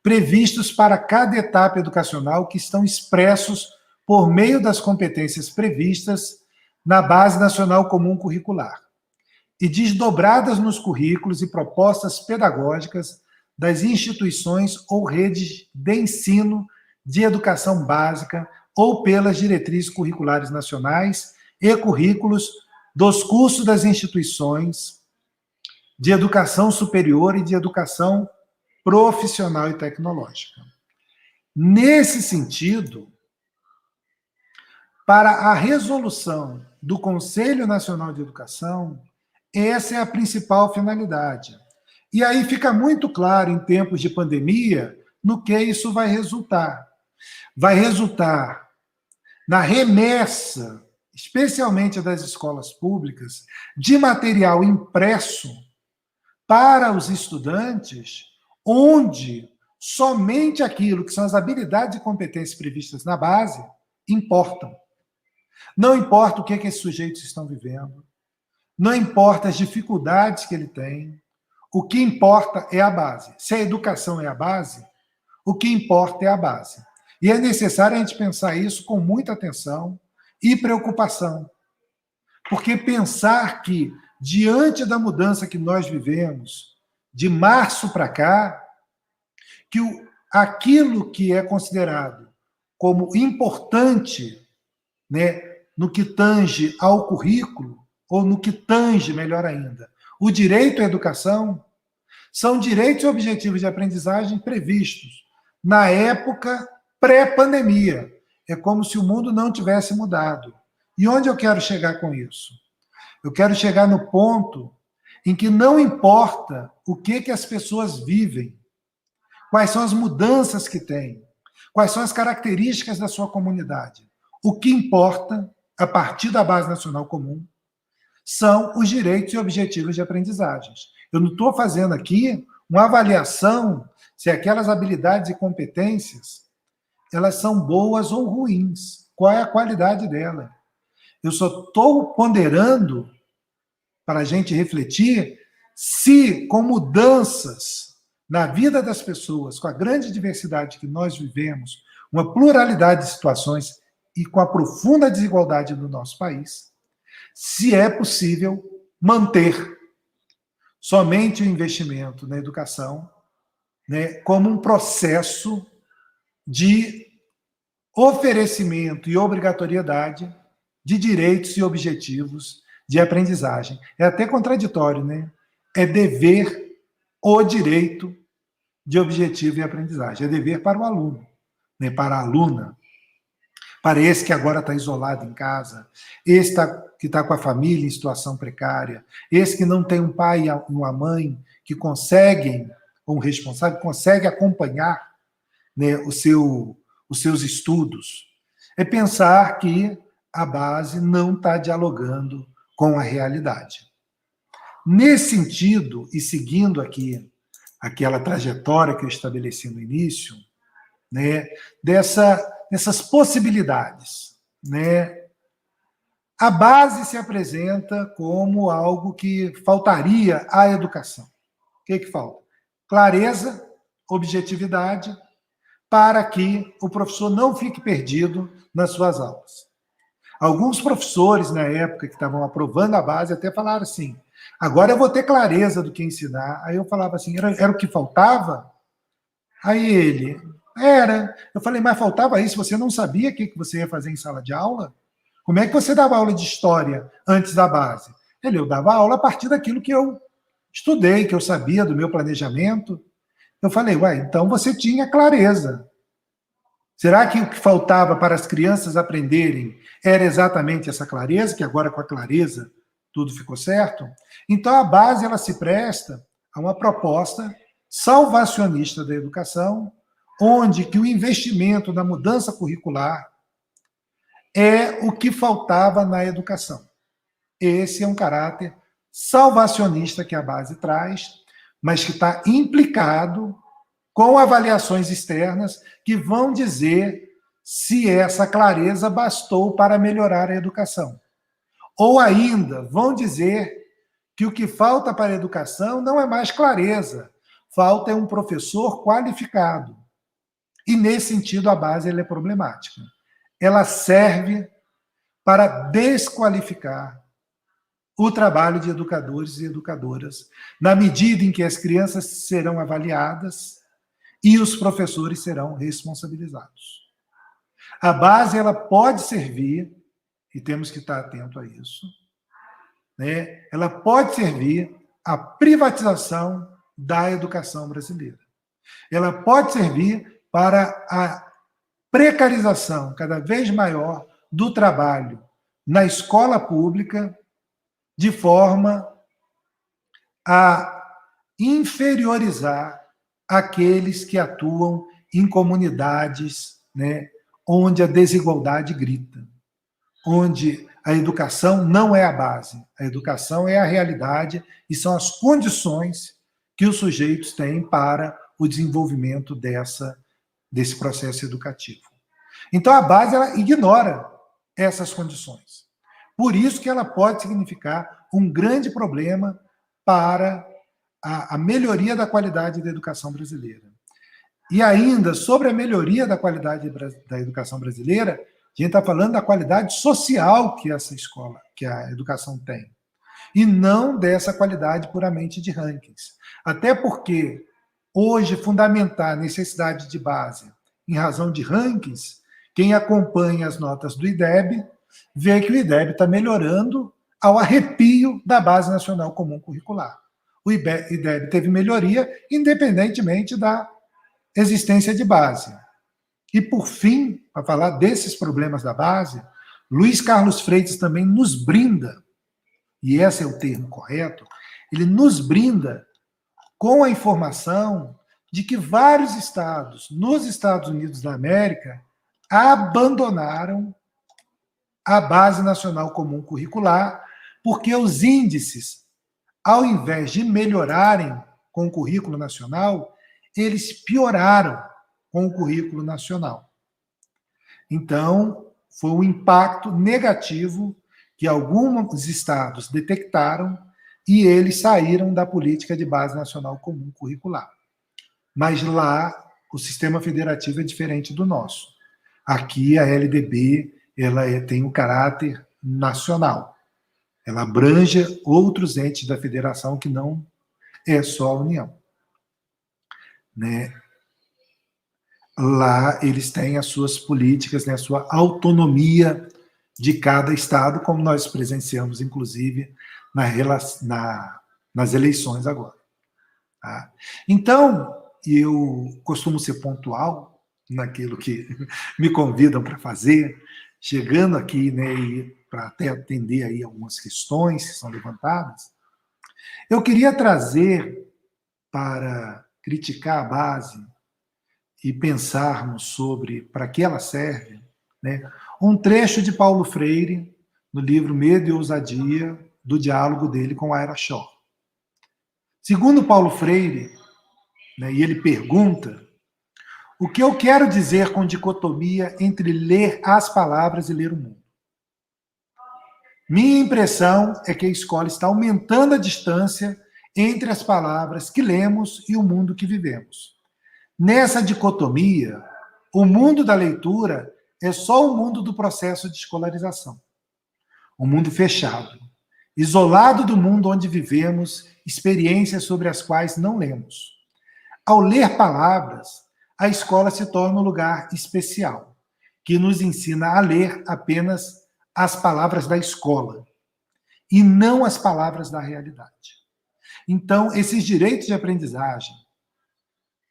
previstos para cada etapa educacional que estão expressos por meio das competências previstas na Base Nacional Comum Curricular e desdobradas nos currículos e propostas pedagógicas das instituições ou redes de ensino de educação básica ou pelas diretrizes curriculares nacionais e currículos dos cursos das instituições de educação superior e de educação profissional e tecnológica. Nesse sentido, para a resolução do Conselho Nacional de Educação, essa é a principal finalidade. E aí fica muito claro, em tempos de pandemia, no que isso vai resultar. Vai resultar na remessa, especialmente das escolas públicas, de material impresso para os estudantes, onde somente aquilo que são as habilidades e competências previstas na base importam. Não importa o que esses sujeitos estão vivendo, não importa as dificuldades que ele tem, o que importa é a base. Se a educação é a base, o que importa é a base. E é necessário a gente pensar isso com muita atenção e preocupação. Porque pensar que, diante da mudança que nós vivemos, de março para cá, que aquilo que é considerado como importante, né, no que tange ao currículo, ou no que tange, melhor ainda, o direito à educação, são direitos e objetivos de aprendizagem previstos na época pré-pandemia. É como se o mundo não tivesse mudado. E onde eu quero chegar com isso? Eu quero chegar no ponto em que não importa o que as pessoas vivem, quais são as mudanças que têm, quais são as características da sua comunidade. O que importa, a partir da Base Nacional Comum, são os direitos e objetivos de aprendizagens. Eu não estou fazendo aqui uma avaliação se aquelas habilidades e competências elas são boas ou ruins. Qual é a qualidade dela? Eu só estou ponderando para a gente refletir se, com mudanças na vida das pessoas, com a grande diversidade que nós vivemos, uma pluralidade de situações e com a profunda desigualdade do nosso país, se é possível manter somente o investimento na educação, né, como um processo de oferecimento e obrigatoriedade de direitos e objetivos de aprendizagem. É até contraditório, né? É dever o direito de objetivo e aprendizagem. É dever para o aluno, né? Para a aluna, para esse que agora está isolado em casa, esse que está com a família em situação precária, esse que não tem um pai e uma mãe que conseguem, um responsável, consegue acompanhar, né, os seus estudos. É pensar que a base não está dialogando com a realidade. Nesse sentido, e seguindo aqui aquela trajetória que eu estabeleci no início, né, dessas possibilidades, né, a base se apresenta como algo que faltaria à educação. O que falta? Clareza, objetividade, para que o professor não fique perdido nas suas aulas. Alguns professores, na época, que estavam aprovando a base, até falaram assim, agora eu vou ter clareza do que ensinar. Aí eu falava assim, era o que faltava? Aí ele, era. Eu falei, mas faltava isso, você não sabia o que você ia fazer em sala de aula? Como é que você dava aula de história antes da base? Eu dava aula a partir daquilo que eu estudei, que eu sabia do meu planejamento. Eu falei, então você tinha clareza. Será que o que faltava para as crianças aprenderem era exatamente essa clareza, que agora com a clareza tudo ficou certo? Então a base ela se presta a uma proposta salvacionista da educação, onde que o investimento na mudança curricular é o que faltava na educação. Esse é um caráter salvacionista que a base traz, mas que está implicado com avaliações externas que vão dizer se essa clareza bastou para melhorar a educação. Ou ainda, vão dizer que o que falta para a educação não é mais clareza, falta é um professor qualificado. E, nesse sentido, a base ela é problemática. Ela serve para desqualificar o trabalho de educadores e educadoras, na medida em que as crianças serão avaliadas e os professores serão responsabilizados. A base ela pode servir, e temos que estar atento a isso, né? Ela pode servir à privatização da educação brasileira. Ela pode servir para a precarização cada vez maior do trabalho na escola pública, de forma a inferiorizar aqueles que atuam em comunidades, né, onde a desigualdade grita, onde a educação não é a base, a educação é a realidade e são as condições que os sujeitos têm para o desenvolvimento desse processo educativo. Então, a base ela ignora essas condições. Por isso que ela pode significar um grande problema para a melhoria da qualidade da educação brasileira. E ainda, sobre a melhoria da qualidade da educação brasileira, a gente está falando da qualidade social que essa escola, que a educação tem, e não dessa qualidade puramente de rankings. Até porque, hoje, fundamentar a necessidade de base em razão de rankings, quem acompanha as notas do IDEB vê que o IDEB está melhorando ao arrepio da Base Nacional Comum Curricular. O IDEB teve melhoria independentemente da existência de base. E, por fim, para falar desses problemas da base, Luiz Carlos Freitas também nos brinda, e esse é o termo correto, ele nos brinda com a informação de que vários estados, nos Estados Unidos da América, abandonaram a Base Nacional Comum Curricular, porque os índices, ao invés de melhorarem com o currículo nacional, eles pioraram com o currículo nacional. Então, foi um impacto negativo que alguns estados detectaram e eles saíram da política de base nacional comum curricular. Mas lá o sistema federativo é diferente do nosso. Aqui a LDB tem um caráter nacional. Ela abrange outros entes da federação que não é só a União. Né? Lá eles têm as suas políticas, né, a sua autonomia de cada estado, como nós presenciamos, inclusive, nas eleições agora. Tá? Então, eu costumo ser pontual naquilo que me convidam para fazer, chegando aqui, né, para até atender aí algumas questões que são levantadas. Eu queria trazer para criticar a base e pensarmos sobre para que ela serve, né, um trecho de Paulo Freire no livro Medo e Ousadia, do diálogo dele com Ira Shaw. Segundo Paulo Freire, né, e ele pergunta: o que eu quero dizer com dicotomia entre ler as palavras e ler o mundo? Minha impressão é que a escola está aumentando a distância entre as palavras que lemos e o mundo que vivemos. Nessa dicotomia, o mundo da leitura é só o mundo do processo de escolarização. Um mundo fechado, isolado do mundo onde vivemos, experiências sobre as quais não lemos. Ao ler palavras, a escola se torna um lugar especial, que nos ensina a ler apenas as palavras da escola e não as palavras da realidade. Então, esses direitos de aprendizagem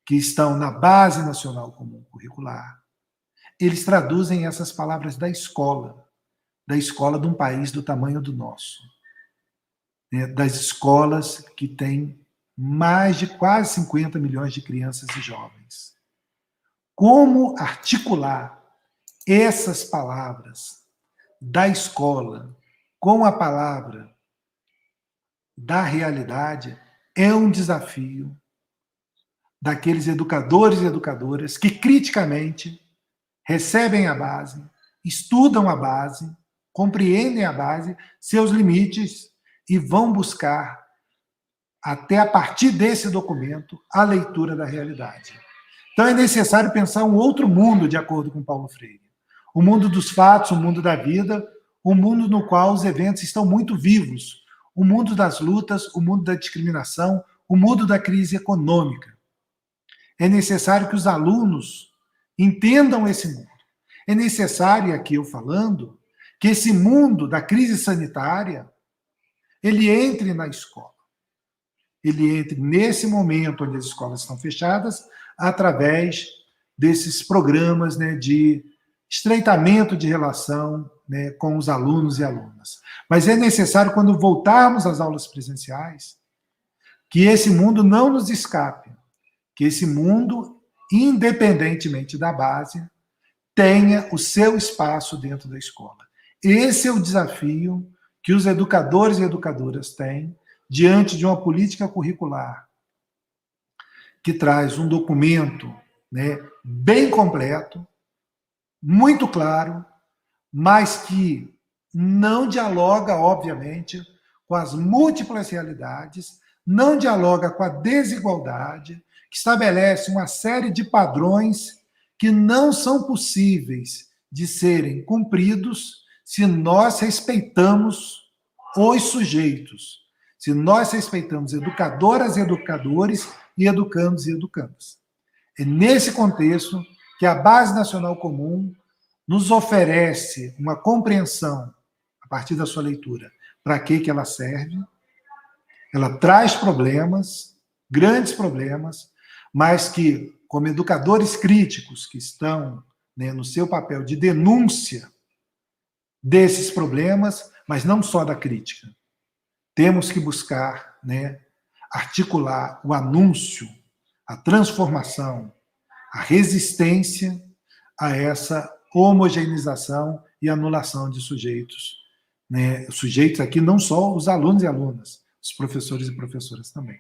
que estão na Base Nacional Comum Curricular, eles traduzem essas palavras da escola de um país do tamanho do nosso, né, das escolas que têm mais de quase 50 milhões de crianças e jovens. Como articular essas palavras da escola com a palavra da realidade é um desafio daqueles educadores e educadoras que criticamente recebem a base, estudam a base, compreendem a base, seus limites e vão buscar, até a partir desse documento, a leitura da realidade. Então é necessário pensar um outro mundo, de acordo com Paulo Freire. O mundo dos fatos, o mundo da vida, o mundo no qual os eventos estão muito vivos, o mundo das lutas, o mundo da discriminação, o mundo da crise econômica. É necessário que os alunos entendam esse mundo. É necessário, aqui eu falando, que esse mundo da crise sanitária, ele entre na escola. Ele entre nesse momento onde as escolas estão fechadas, através desses programas, né, de estreitamento de relação, né, com os alunos e alunas. Mas é necessário, quando voltarmos às aulas presenciais, que esse mundo não nos escape, que esse mundo, independentemente da base, tenha o seu espaço dentro da escola. Esse é o desafio que os educadores e educadoras têm diante de uma política curricular que traz um documento, né, bem completo, muito claro, mas que não dialoga, obviamente, com as múltiplas realidades, não dialoga com a desigualdade, que estabelece uma série de padrões que não são possíveis de serem cumpridos se nós respeitamos os sujeitos, se nós respeitamos educadoras e educadores e educandos e educandas. É nesse contexto que a Base Nacional Comum nos oferece uma compreensão, a partir da sua leitura, para que ela serve. Ela traz problemas, grandes problemas, mas que, como educadores críticos que estão, né, no seu papel de denúncia desses problemas, mas não só da crítica, temos que buscar, né, articular o anúncio, a transformação, a resistência a essa homogeneização e anulação de sujeitos. Né? Sujeitos aqui não só os alunos e alunas, os professores e professoras também.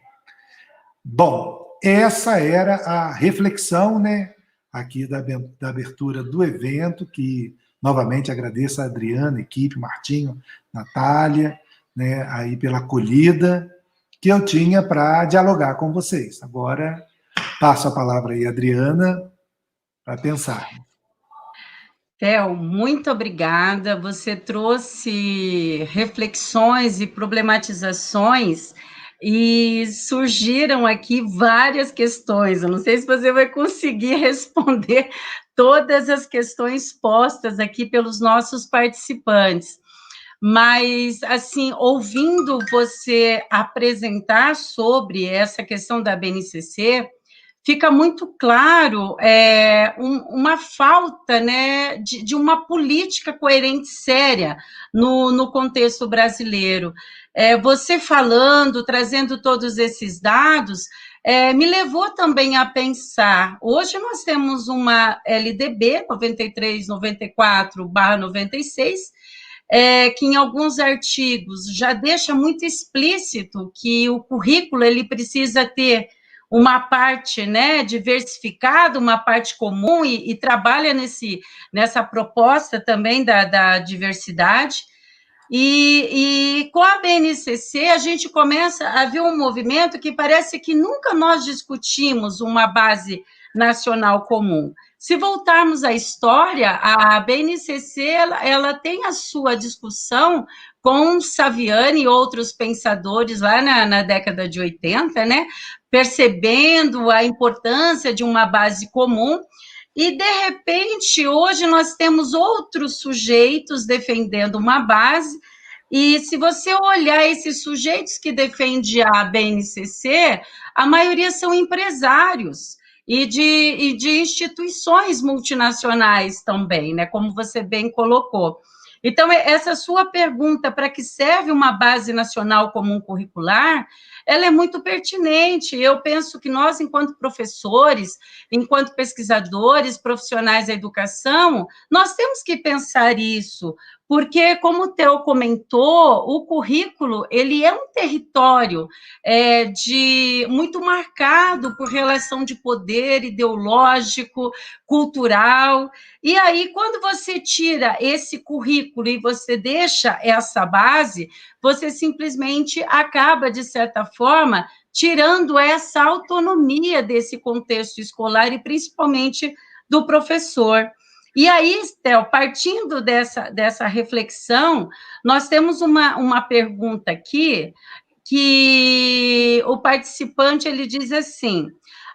Bom, essa era a reflexão, né, aqui da abertura do evento, que novamente agradeço a Adriana, equipe, Martinho, Natália, né, aí pela acolhida que eu tinha para dialogar com vocês. Agora, passo a palavra aí, Adriana, para pensar. Theo, muito obrigada. Você trouxe reflexões e problematizações e surgiram aqui várias questões. Eu não sei se você vai conseguir responder todas as questões postas aqui pelos nossos participantes. Mas, assim, ouvindo você apresentar sobre essa questão da BNCC, fica muito claro uma falta, né, de uma política coerente séria no contexto brasileiro. Você falando, trazendo todos esses dados, me levou também a pensar, hoje nós temos uma LDB 93/94/96, que em alguns artigos já deixa muito explícito que o currículo ele precisa ter uma parte, né, diversificada, uma parte comum, e trabalha nessa proposta também da diversidade. E com a BNCC, a gente começa a ver um movimento que parece que nunca nós discutimos uma base nacional comum. Se voltarmos à história, a BNCC ela tem a sua discussão com Saviani e outros pensadores lá na década de 80, né? Percebendo a importância de uma base comum, e, de repente, hoje nós temos outros sujeitos defendendo uma base, e se você olhar esses sujeitos que defendem a BNCC, a maioria são empresários e de instituições multinacionais também, né, como você bem colocou. Então, essa sua pergunta, para que serve uma base nacional comum curricular, ela é muito pertinente. Eu penso que nós, enquanto professores, enquanto pesquisadores, profissionais da educação, nós temos que pensar isso, porque, como o Theo comentou, o currículo, ele é um território muito marcado por relação de poder ideológico, cultural, e aí, quando você tira esse currículo e você deixa essa base, você simplesmente acaba, de certa forma, tirando essa autonomia desse contexto escolar e principalmente do professor. E aí, Theo, partindo dessa reflexão, nós temos uma pergunta aqui, que o participante ele diz assim: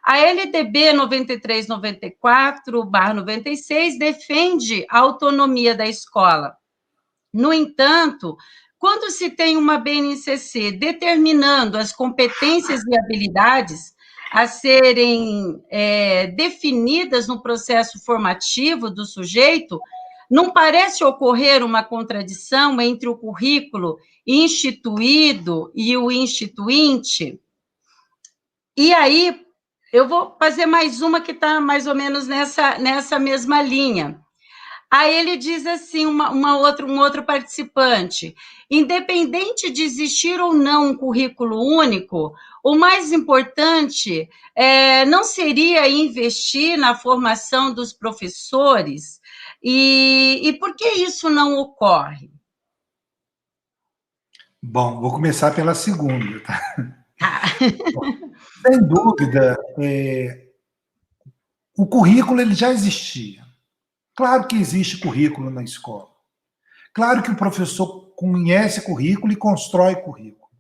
a LDB 93/94/96 defende a autonomia da escola. No entanto, quando se tem uma BNCC determinando as competências e habilidades a serem definidas no processo formativo do sujeito, não parece ocorrer uma contradição entre o currículo instituído e o instituinte? E aí, eu vou fazer mais uma que está mais ou menos nessa mesma linha. Aí ele diz assim, um outro participante: independente de existir ou não um currículo único, o mais importante não seria investir na formação dos professores? E por que isso não ocorre? Bom, vou começar pela segunda, tá? Sem dúvida, o currículo ele já existia. Claro que existe currículo na escola. Claro que o professor conhece currículo e constrói currículo.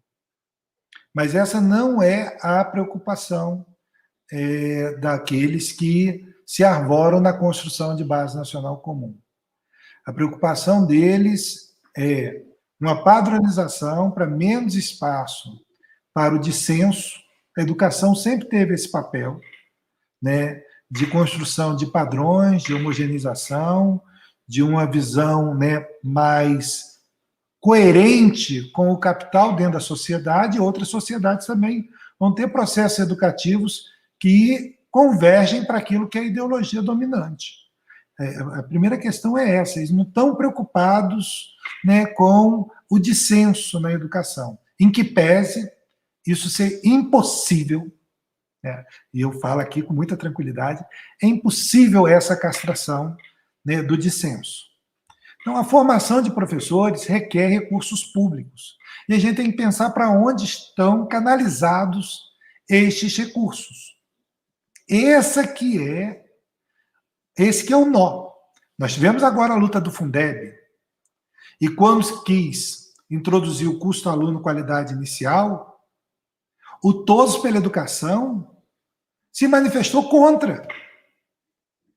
Mas essa não é a preocupação daqueles que se arvoram na construção de base nacional comum. A preocupação deles é uma padronização para menos espaço para o dissenso. A educação sempre teve esse papel, né, de construção de padrões, de homogeneização, de uma visão, né, mais coerente com o capital dentro da sociedade. Outras sociedades também vão ter processos educativos que convergem para aquilo que é a ideologia dominante. A primeira questão é essa: eles não estão preocupados, né, com o dissenso na educação, em que pese isso ser impossível. E eu falo aqui com muita tranquilidade, é impossível essa castração, né, do dissenso. Então, a formação de professores requer recursos públicos. E a gente tem que pensar para onde estão canalizados estes recursos. Esse que é o nó. Nós tivemos agora a luta do Fundeb, e quando quis introduzir o custo aluno qualidade inicial, o Todos pela Educação se manifestou contra.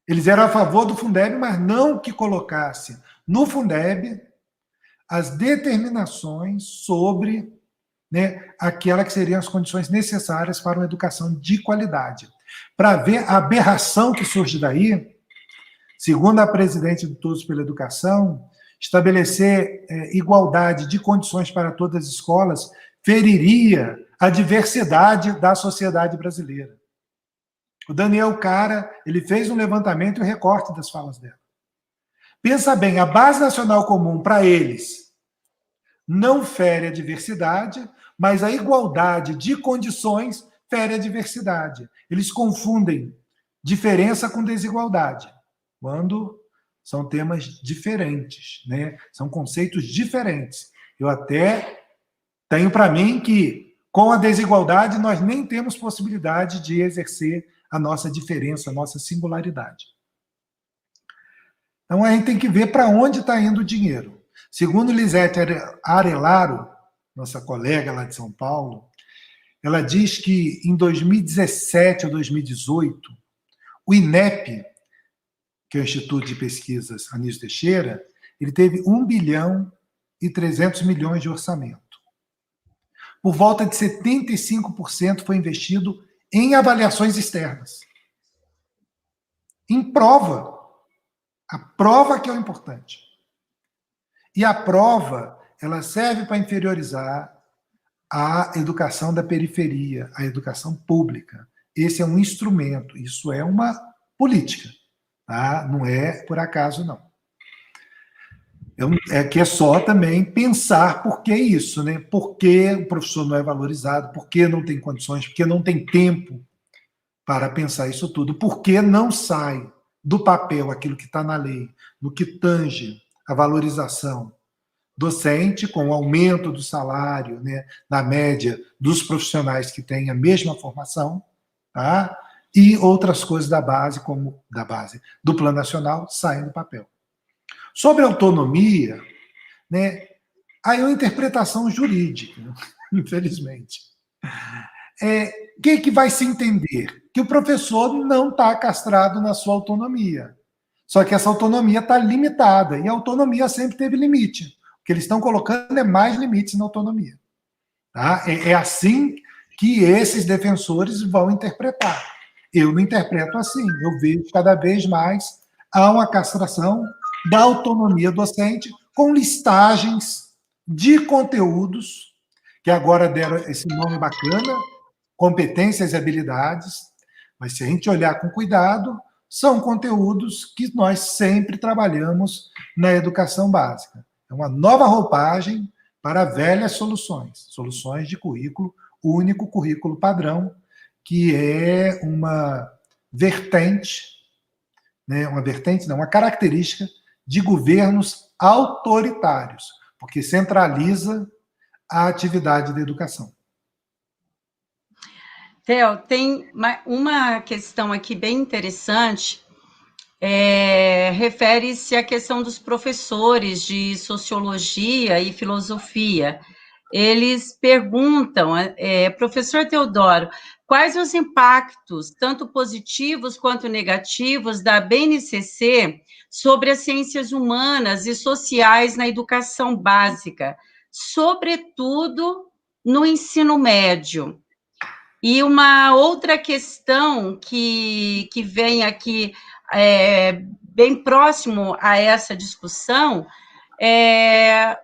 Eles eram a favor do Fundeb, mas não que colocasse no Fundeb as determinações sobre, né, aquela que seriam as condições necessárias para uma educação de qualidade. Para ver a aberração que surge daí, segundo a presidente do Todos pela Educação, estabelecer igualdade de condições para todas as escolas feriria a diversidade da sociedade brasileira. O Daniel Cara, ele fez um levantamento e um recorte das falas dela. Pensa bem, a Base Nacional Comum, para eles, não fere a diversidade, mas a igualdade de condições fere a diversidade. Eles confundem diferença com desigualdade, quando são temas diferentes, né? São conceitos diferentes. Eu até tenho para mim que, com a desigualdade, nós nem temos possibilidade de exercer a nossa diferença, a nossa singularidade. Então, a gente tem que ver para onde está indo o dinheiro. Segundo Lisete Arelaro, nossa colega lá de São Paulo, ela diz que em 2017 ou 2018, o INEP, que é o Instituto de Pesquisas Anísio Teixeira, ele teve 1 bilhão e 300 milhões de orçamento. Por volta de 75% foi investido em avaliações externas. Em prova. A prova que é o importante. E a prova, ela serve para inferiorizar a educação da periferia, a educação pública. Esse é um instrumento, isso é uma política. Tá? Não é por acaso, não. É que é só também pensar por que isso, né? Por que o professor não é valorizado, por que não tem condições, por que não tem tempo para pensar isso tudo, por que não sai do papel aquilo que está na lei, no que tange a valorização docente, com o aumento do salário, né, na média dos profissionais que têm a mesma formação, tá? E outras coisas da base, como do Plano Nacional, saem do papel. Sobre autonomia, né, aí é uma interpretação jurídica, infelizmente. O que vai se entender? Que o professor não está castrado na sua autonomia. Só que essa autonomia está limitada, e a autonomia sempre teve limite. O que eles estão colocando é mais limites na autonomia. Tá? É assim que esses defensores vão interpretar. Eu não interpreto assim. Eu vejo cada vez mais há uma castração da autonomia docente com listagens de conteúdos, que agora deram esse nome bacana, competências e habilidades, mas se a gente olhar com cuidado, são conteúdos que nós sempre trabalhamos na educação básica. É uma nova roupagem para velhas soluções de currículo único, currículo padrão, que é uma vertente, né, uma característica de governos autoritários, porque centraliza a atividade da educação. Theo, tem uma questão aqui bem interessante, refere-se à questão dos professores de sociologia e filosofia. Eles perguntam, professor Teodoro, quais os impactos, tanto positivos quanto negativos, da BNCC sobre as ciências humanas e sociais na educação básica, sobretudo no ensino médio? E uma outra questão que vem aqui bem próximo a essa discussão,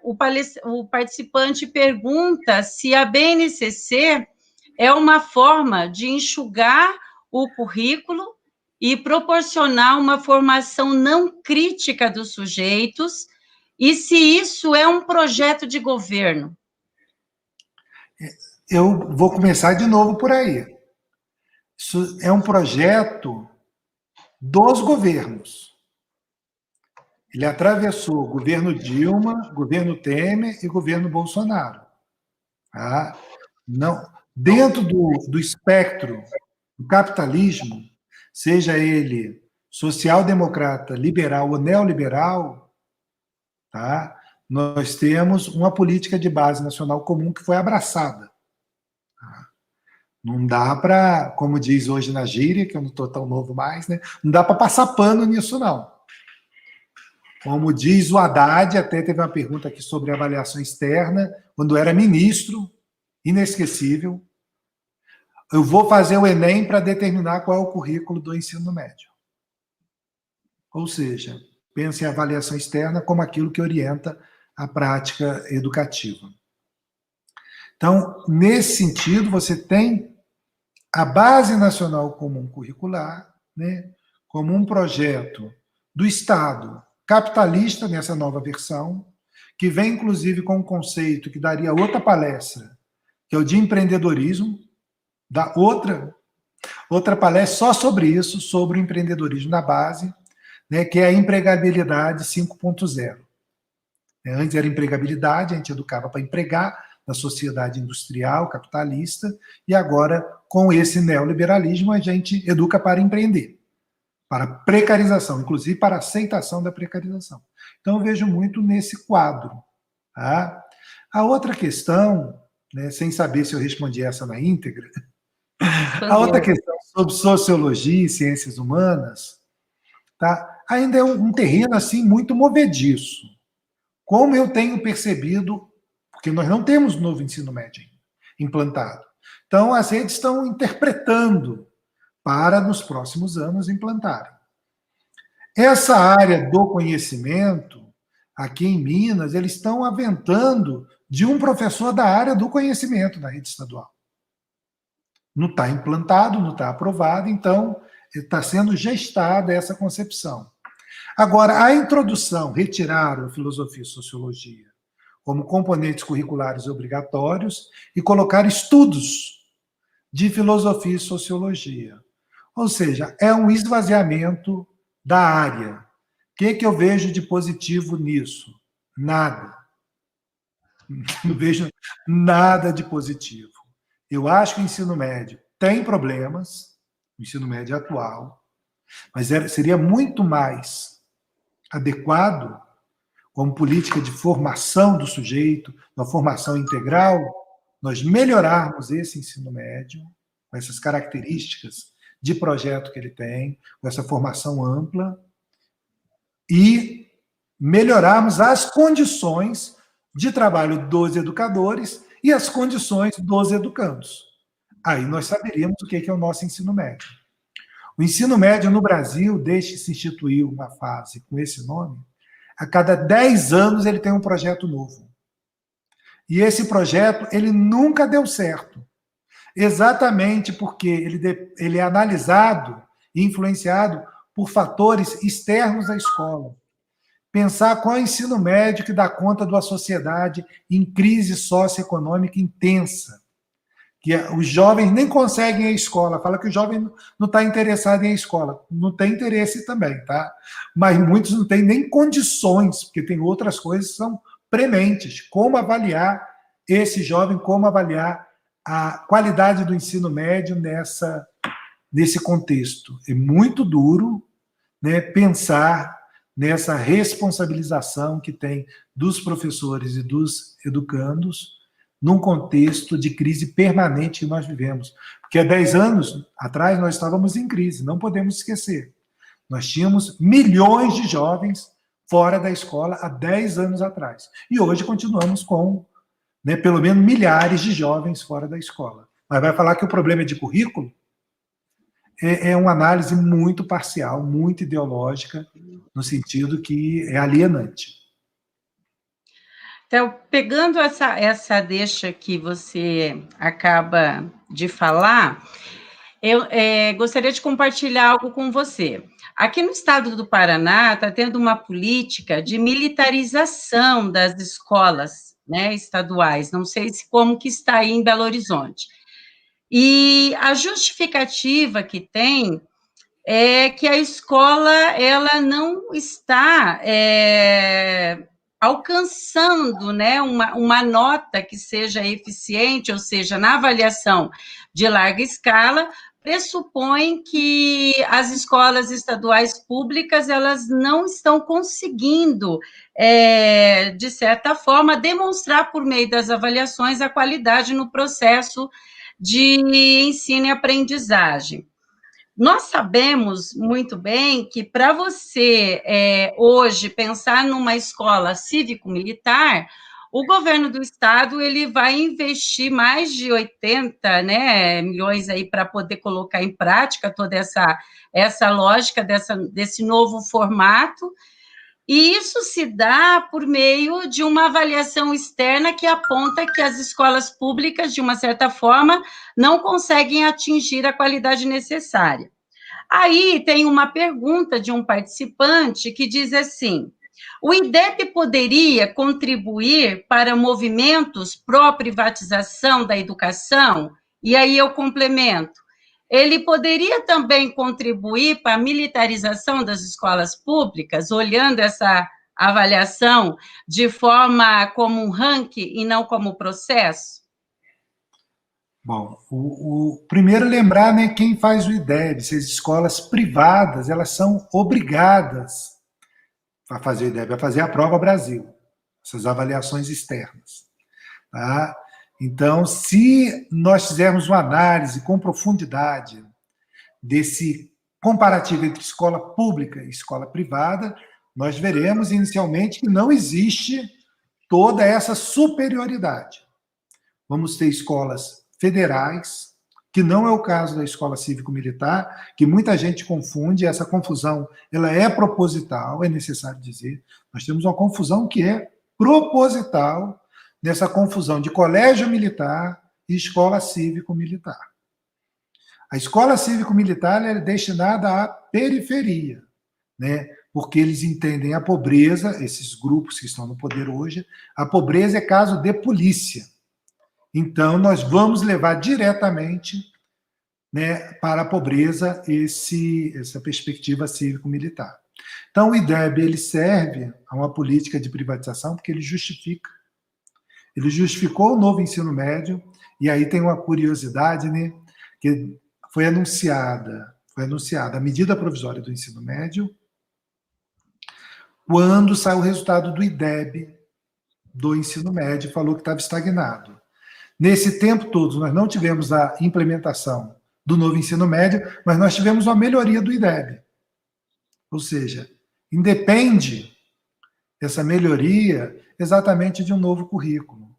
o participante pergunta se a BNCC é uma forma de enxugar o currículo e proporcionar uma formação não crítica dos sujeitos, e se isso é um projeto de governo. Eu vou começar de novo por aí. Isso é um projeto dos governos. Ele atravessou governo Dilma, governo Temer e governo Bolsonaro. Tá? Não, dentro do espectro do capitalismo, seja ele social-democrata, liberal ou neoliberal, tá? Nós temos uma política de base nacional comum que foi abraçada. Tá? Não dá para, como diz hoje na gíria, que eu não estou tão novo mais, né? Não dá para passar pano nisso, não. Como diz o Haddad, até teve uma pergunta aqui sobre avaliação externa, quando era ministro, inesquecível, eu vou fazer o Enem para determinar qual é o currículo do ensino médio. Ou seja, pense em avaliação externa como aquilo que orienta a prática educativa. Então, nesse sentido, você tem a Base Nacional Comum Curricular, né, como um projeto do Estado capitalista nessa nova versão, que vem, inclusive, com um conceito que daria outra palestra, que é o de empreendedorismo, da outra palestra só sobre isso, sobre o empreendedorismo na base, né, que é a empregabilidade 5.0. Antes era empregabilidade, a gente educava para empregar na sociedade industrial, capitalista, e agora, com esse neoliberalismo, a gente educa para empreender, para precarização, inclusive para aceitação da precarização. Então, eu vejo muito nesse quadro. Tá? A outra questão, né, sem saber se eu respondi essa na íntegra, a outra questão sobre sociologia e ciências humanas, tá? Ainda é um terreno assim muito movediço. Como eu tenho percebido, porque nós não temos novo ensino médio implantado. Então, as redes estão interpretando para, nos próximos anos, implantarem. Essa área do conhecimento, aqui em Minas, eles estão aventando de um professor da área do conhecimento na rede estadual. Não está implantado, não está aprovado, então está sendo gestada essa concepção. Agora, a introdução, retiraram a filosofia e sociologia como componentes curriculares obrigatórios e colocar estudos de filosofia e sociologia. Ou seja, é um esvaziamento da área. O que eu vejo de positivo nisso? Nada. Não vejo nada de positivo. Eu acho que o ensino médio tem problemas, o ensino médio atual, mas seria muito mais adequado, como política de formação do sujeito, uma formação integral, nós melhorarmos esse ensino médio, com essas características de projeto que ele tem, com essa formação ampla, e melhorarmos as condições de trabalho dos educadores e as condições dos educandos. Aí nós saberíamos o que é o nosso ensino médio. O ensino médio no Brasil, desde que se instituiu uma fase com esse nome, a cada 10 anos ele tem um projeto novo. E esse projeto, ele nunca deu certo. Exatamente porque ele é analisado e influenciado por fatores externos à escola. Pensar qual é o ensino médio que dá conta de uma sociedade em crise socioeconômica intensa. Que os jovens nem conseguem ir à escola. Fala que o jovem não está interessado em ir à escola. Não tem interesse também, tá? Mas muitos não têm nem condições, porque tem outras coisas que são prementes. Como avaliar esse jovem, como avaliar a qualidade do ensino médio nesse contexto. É muito duro, né, pensar nessa responsabilização que tem dos professores e dos educandos num contexto de crise permanente que nós vivemos. Porque há 10 anos atrás nós estávamos em crise, não podemos esquecer. Nós tínhamos milhões de jovens fora da escola há 10 anos atrás. E hoje continuamos com, né, pelo menos milhares de jovens fora da escola. Mas vai falar que o problema é de currículo? É uma análise muito parcial, muito ideológica, no sentido que é alienante. Então, pegando essa deixa que você acaba de falar, eu gostaria de compartilhar algo com você. Aqui no estado do Paraná está tendo uma política de militarização das escolas, né, estaduais. Não sei como que está aí em Belo Horizonte. E a justificativa que tem é que a escola ela não está alcançando, né, uma nota que seja eficiente, ou seja, na avaliação de larga escala, pressupõe que as escolas estaduais públicas elas não estão conseguindo, de certa forma, demonstrar por meio das avaliações a qualidade no processo de ensino e aprendizagem. Nós sabemos muito bem que para você hoje pensar numa escola cívico-militar, o governo do estado ele vai investir mais de 80, né, milhões aí para poder colocar em prática toda essa lógica desse novo formato. E isso se dá por meio de uma avaliação externa que aponta que as escolas públicas, de uma certa forma, não conseguem atingir a qualidade necessária. Aí tem uma pergunta de um participante que diz assim: o IDEB poderia contribuir para movimentos pró-privatização da educação? E aí eu complemento: ele poderia também contribuir para a militarização das escolas públicas, olhando essa avaliação de forma como um ranking e não como processo? Bom, primeiro lembrar, né, quem faz o IDEB, se as escolas privadas, elas são obrigadas a fazer o IDEB, a fazer a prova Brasil, essas avaliações externas. Tá? Então, se nós fizermos uma análise com profundidade desse comparativo entre escola pública e escola privada, nós veremos inicialmente que não existe toda essa superioridade. Vamos ter escolas federais, que não é o caso da escola cívico-militar, que muita gente confunde, essa confusão ela é proposital, é necessário dizer. Nós temos uma confusão que é proposital nessa confusão de colégio militar e escola cívico-militar. A escola cívico-militar é destinada à periferia, né? Porque eles entendem a pobreza, esses grupos que estão no poder hoje, a pobreza é caso de polícia. Então, nós vamos levar diretamente, né, para a pobreza essa perspectiva cívico-militar. Então, o IDEB ele serve a uma política de privatização porque ele justifica. Ele justificou o novo ensino médio, e aí tem uma curiosidade, né, que foi anunciada a medida provisória do ensino médio quando saiu o resultado do IDEB do ensino médio, falou que estava estagnado. Nesse tempo todo, nós não tivemos a implementação do novo ensino médio, mas nós tivemos uma melhoria do IDEB. Ou seja, independe essa melhoria exatamente de um novo currículo.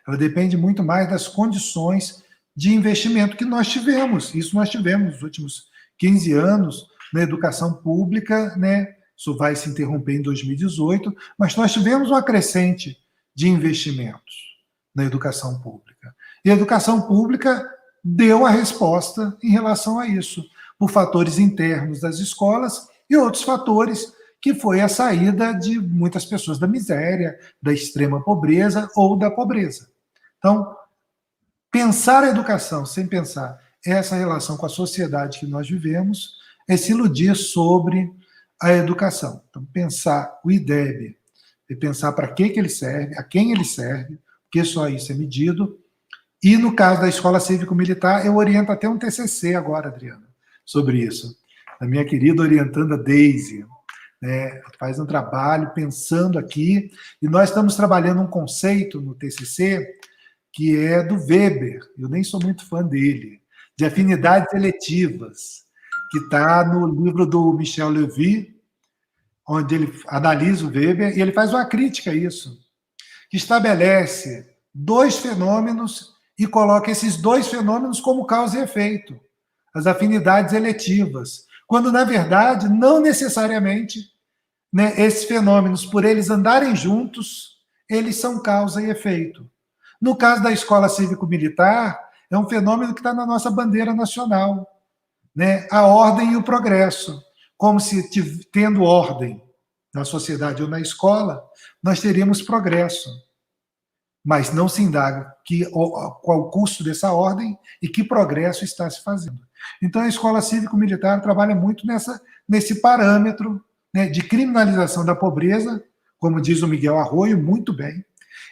Ela depende muito mais das condições de investimento que nós tivemos. Isso nós tivemos nos últimos 15 anos na educação pública, né? Isso vai se interromper em 2018, mas nós tivemos uma crescente de investimentos na educação pública. E a educação pública deu a resposta em relação a isso, por fatores internos das escolas e outros fatores, que foi a saída de muitas pessoas da miséria, da extrema pobreza ou da pobreza. Então, pensar a educação sem pensar essa relação com a sociedade que nós vivemos é se iludir sobre a educação. Então, pensar o IDEB e pensar para que ele serve, a quem ele serve, porque só isso é medido. E no caso da escola cívico-militar, eu oriento até um TCC agora, Adriana, sobre isso. A minha querida orientanda Deise, né, faz um trabalho pensando aqui, e nós estamos trabalhando um conceito no TCC que é do Weber, eu nem sou muito fã dele, de afinidades eletivas, que está no livro do Michel Levy, onde ele analisa o Weber, e ele faz uma crítica a isso, que estabelece dois fenômenos e coloca esses dois fenômenos como causa e efeito, as afinidades eletivas, quando, na verdade, não necessariamente, né, esses fenômenos, por eles andarem juntos, eles são causa e efeito. No caso da escola cívico-militar, é um fenômeno que está na nossa bandeira nacional, né, a ordem e o progresso, como se, tendo ordem na sociedade ou na escola, nós teríamos progresso. Mas não se indaga qual o custo dessa ordem e que progresso está se fazendo. Então, a escola cívico-militar trabalha muito nesse parâmetro, né, de criminalização da pobreza, como diz o Miguel Arroio, muito bem.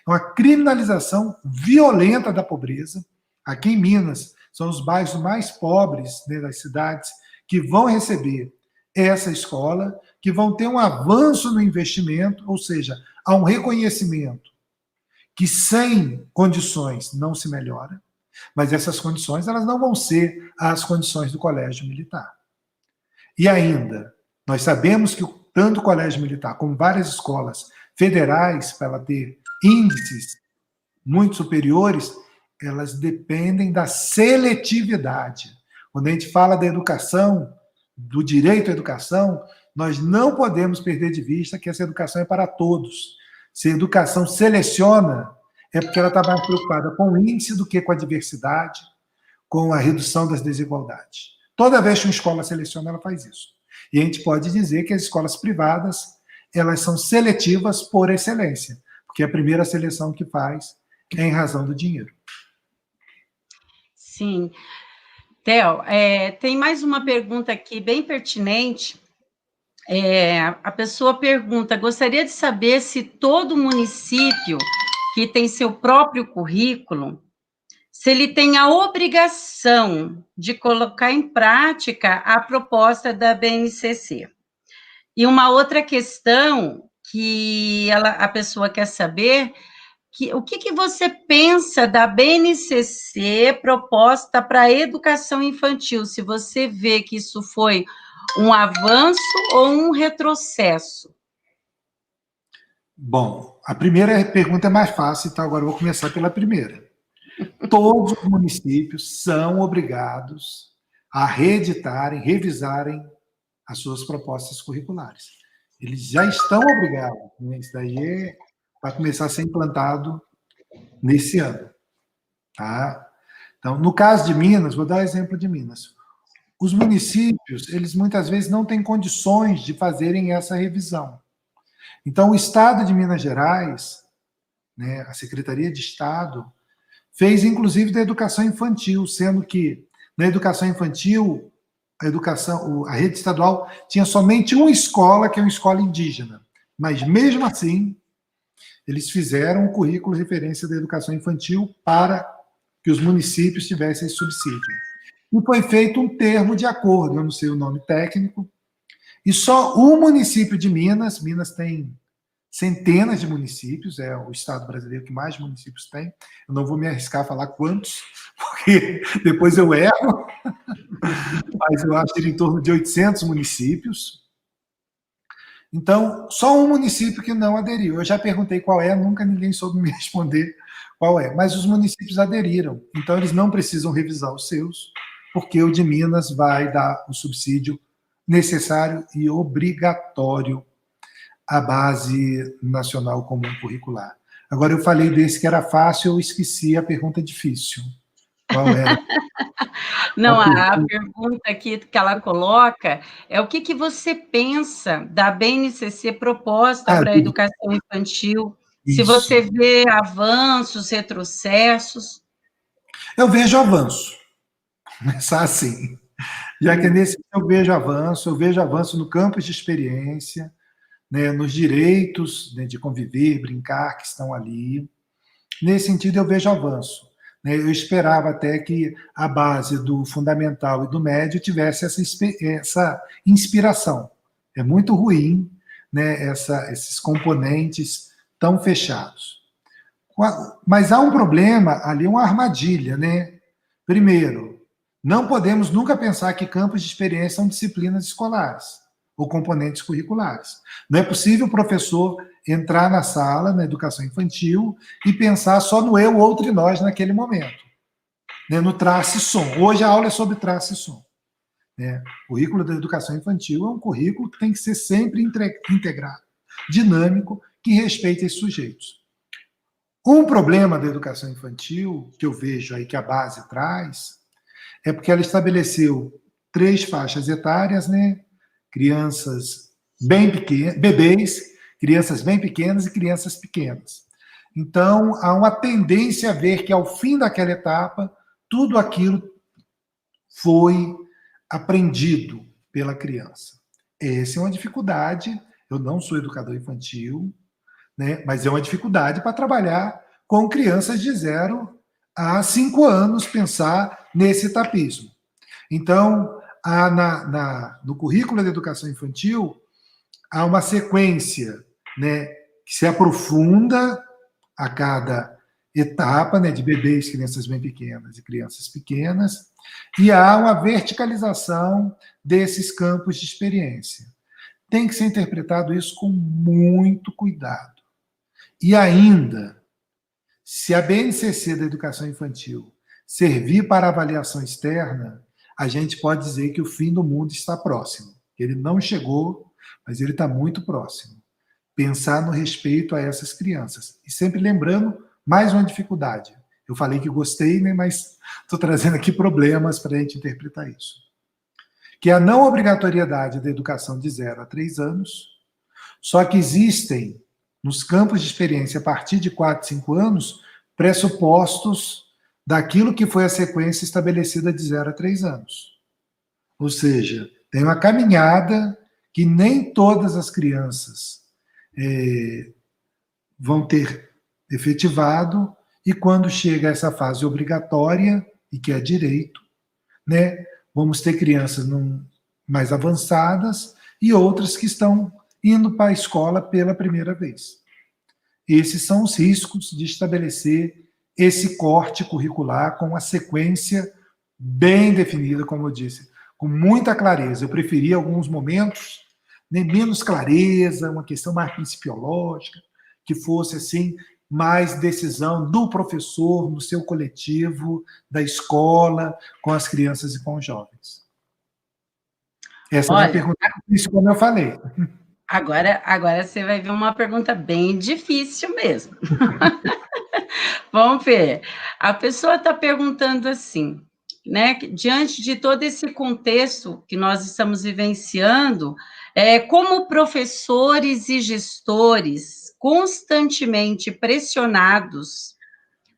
É uma criminalização violenta da pobreza. Aqui em Minas, são os bairros mais pobres, né, das cidades que vão receber essa escola, que vão ter um avanço no investimento, ou seja, há um reconhecimento que sem condições não se melhora, mas essas condições elas não vão ser as condições do colégio militar. E ainda, nós sabemos que tanto o colégio militar como várias escolas federais, para ela ter índices muito superiores, elas dependem da seletividade. Quando a gente fala da educação, do direito à educação, nós não podemos perder de vista que essa educação é para todos. Se a educação seleciona, é porque ela está mais preocupada com o índice do que com a diversidade, com a redução das desigualdades. Toda vez que uma escola seleciona, ela faz isso. E a gente pode dizer que as escolas privadas, elas são seletivas por excelência, porque a primeira seleção que faz é em razão do dinheiro. Sim. Theo, tem mais uma pergunta aqui bem pertinente. A pessoa pergunta: gostaria de saber se todo município que tem seu próprio currículo, se ele tem a obrigação de colocar em prática a proposta da BNCC. E uma outra questão que a pessoa quer saber, o que você pensa da BNCC proposta para a educação infantil? Se você vê que isso foi um avanço ou um retrocesso? Bom, a primeira pergunta é mais fácil, então agora eu vou começar pela primeira. Todos os municípios são obrigados a reeditarem, revisarem as suas propostas curriculares. Eles já estão obrigados, né? Isso daí vai começar a ser implantado nesse ano. Tá? Então, no caso de Minas, vou dar o exemplo de Minas. Os municípios, eles muitas vezes não têm condições de fazerem essa revisão. Então, o Estado de Minas Gerais, né, a Secretaria de Estado, fez inclusive da educação infantil, sendo que na educação infantil, a rede estadual tinha somente uma escola, que é uma escola indígena. Mas, mesmo assim, eles fizeram o currículo de referência da educação infantil para que os municípios tivessem esse subsídio. E foi feito um termo de acordo, eu não sei o nome técnico, e só o município de Minas tem centenas de municípios, é o estado brasileiro que mais municípios tem, eu não vou me arriscar a falar quantos, porque depois eu erro, mas eu acho que em torno de 800 municípios. Então, só um município que não aderiu. Eu já perguntei qual é, nunca ninguém soube me responder qual é, mas os municípios aderiram, então eles não precisam revisar os seus, porque o de Minas vai dar o subsídio necessário e obrigatório à Base Nacional Comum Curricular. Agora, eu falei desse que era fácil, eu esqueci a pergunta difícil. Qual era? Não, a pergunta aqui que ela coloca é o que você pensa da BNCC proposta para a educação infantil? Isso. Se você vê avanços, retrocessos? Eu vejo avanço. Começar assim. Já que nesse eu vejo avanço no campus de experiência, né, nos direitos, né, de conviver, brincar, que estão ali. Nesse sentido, eu vejo avanço. Né? Eu esperava até que a base do fundamental e do médio tivesse essa inspiração. É muito ruim, né, esses componentes tão fechados. Mas há um problema ali, uma armadilha. Né? Primeiro, não podemos nunca pensar que campos de experiência são disciplinas escolares ou componentes curriculares. Não é possível o professor entrar na sala, na educação infantil, e pensar só no eu, outro e nós naquele momento, né? No traço e som. Hoje a aula é sobre traço e som. Né? O currículo da educação infantil é um currículo que tem que ser sempre integrado, dinâmico, que respeite esses sujeitos. Um problema da educação infantil, que eu vejo aí que a base traz, é porque ela estabeleceu 3 faixas etárias, né? Crianças bem pequenas, bebês, crianças bem pequenas e crianças pequenas. Então, há uma tendência a ver que, ao fim daquela etapa, tudo aquilo foi aprendido pela criança. Essa é uma dificuldade. Eu não sou educador infantil, né, mas é uma dificuldade para trabalhar com crianças de 0 a 5 anos, pensar nesse etapismo. Então, no currículo da educação infantil, há uma sequência, né, que se aprofunda a cada etapa, né, de bebês, crianças bem pequenas e crianças pequenas, e há uma verticalização desses campos de experiência. Tem que ser interpretado isso com muito cuidado. E ainda, se a BNCC da educação infantil servir para avaliação externa, a gente pode dizer que o fim do mundo está próximo. Ele não chegou, mas ele está muito próximo. Pensar no respeito a essas crianças. E sempre lembrando, mais uma dificuldade. Eu falei que gostei, né, mas estou trazendo aqui problemas para a gente interpretar isso. Que é a não obrigatoriedade da educação de 0 a 3 anos, só que existem, nos campos de experiência, a partir de 4, 5 anos, pressupostos daquilo que foi a sequência estabelecida de 0 a 3 anos. Ou seja, tem uma caminhada que nem todas as crianças vão ter efetivado, e quando chega essa fase obrigatória, e que é direito, né, vamos ter crianças mais avançadas e outras que estão indo para a escola pela primeira vez. Esses são os riscos de estabelecer esse corte curricular com a sequência bem definida, como eu disse, com muita clareza. Eu preferia alguns momentos, né, menos clareza, uma questão mais principiológica, que fosse assim, mais decisão do professor no seu coletivo, da escola, com as crianças e com os jovens. Essa é a pergunta difícil, como eu falei. Agora você vai ver uma pergunta bem difícil mesmo. Vamos ver. A pessoa está perguntando assim, né? Diante de todo esse contexto que nós estamos vivenciando, como professores e gestores constantemente pressionados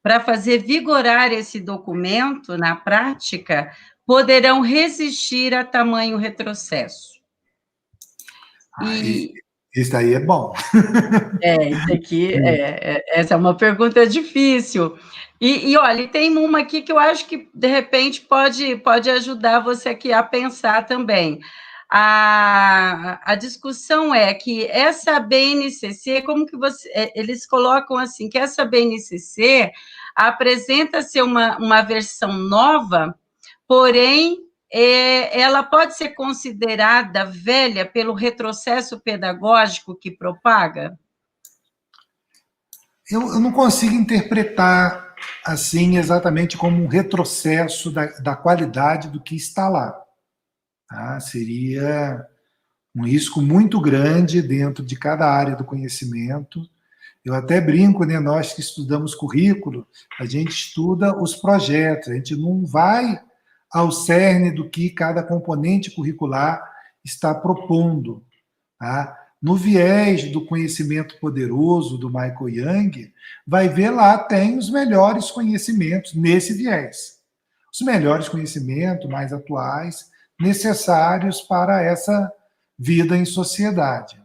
para fazer vigorar esse documento na prática, poderão resistir a tamanho retrocesso? Isso aí é bom. Isso aqui, essa é uma pergunta difícil. E olha, tem uma aqui que eu acho que, de repente, pode ajudar você aqui a pensar também. A discussão é que essa BNCC, como que eles colocam assim, que essa BNCC apresenta-se uma versão nova, porém, ela pode ser considerada velha pelo retrocesso pedagógico que propaga? Eu não consigo interpretar assim exatamente como um retrocesso da qualidade do que está lá. Tá? Seria um risco muito grande dentro de cada área do conhecimento. Eu até brinco, né? Nós que estudamos currículo, a gente estuda os projetos, a gente não vai ao cerne do que cada componente curricular está propondo. Tá? No viés do conhecimento poderoso do Michael Young, vai ver lá, tem os melhores conhecimentos nesse viés. Os melhores conhecimentos mais atuais, necessários para essa vida em sociedade.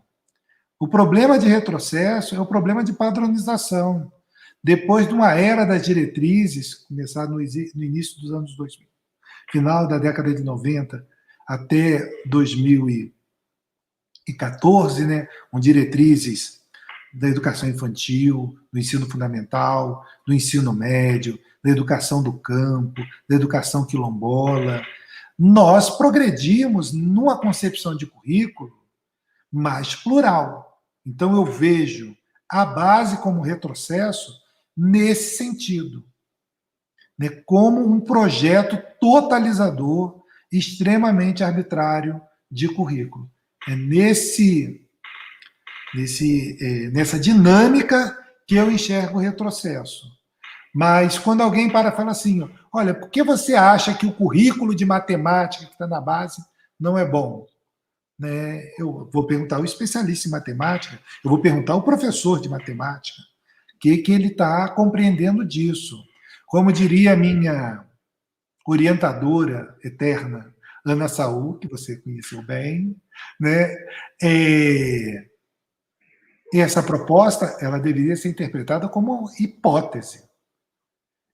O problema de retrocesso é o problema de padronização. Depois de uma era das diretrizes, começada no início dos anos 2000, final da década de 90 até 2014, né, com diretrizes da educação infantil, do ensino fundamental, do ensino médio, da educação do campo, da educação quilombola, nós progredimos numa concepção de currículo mais plural. Então, eu vejo a base como retrocesso nesse sentido, né, como um projeto totalizador, extremamente arbitrário de currículo. É nessa dinâmica que eu enxergo o retrocesso. Mas quando alguém para e fala assim, olha, por que você acha que o currículo de matemática que está na base não é bom? Né? Eu vou perguntar ao especialista em matemática, eu vou perguntar ao professor de matemática, o que ele está compreendendo disso. Como diria a minha orientadora eterna, Ana Saul, que você conheceu bem, né? E essa proposta, ela deveria ser interpretada como uma hipótese.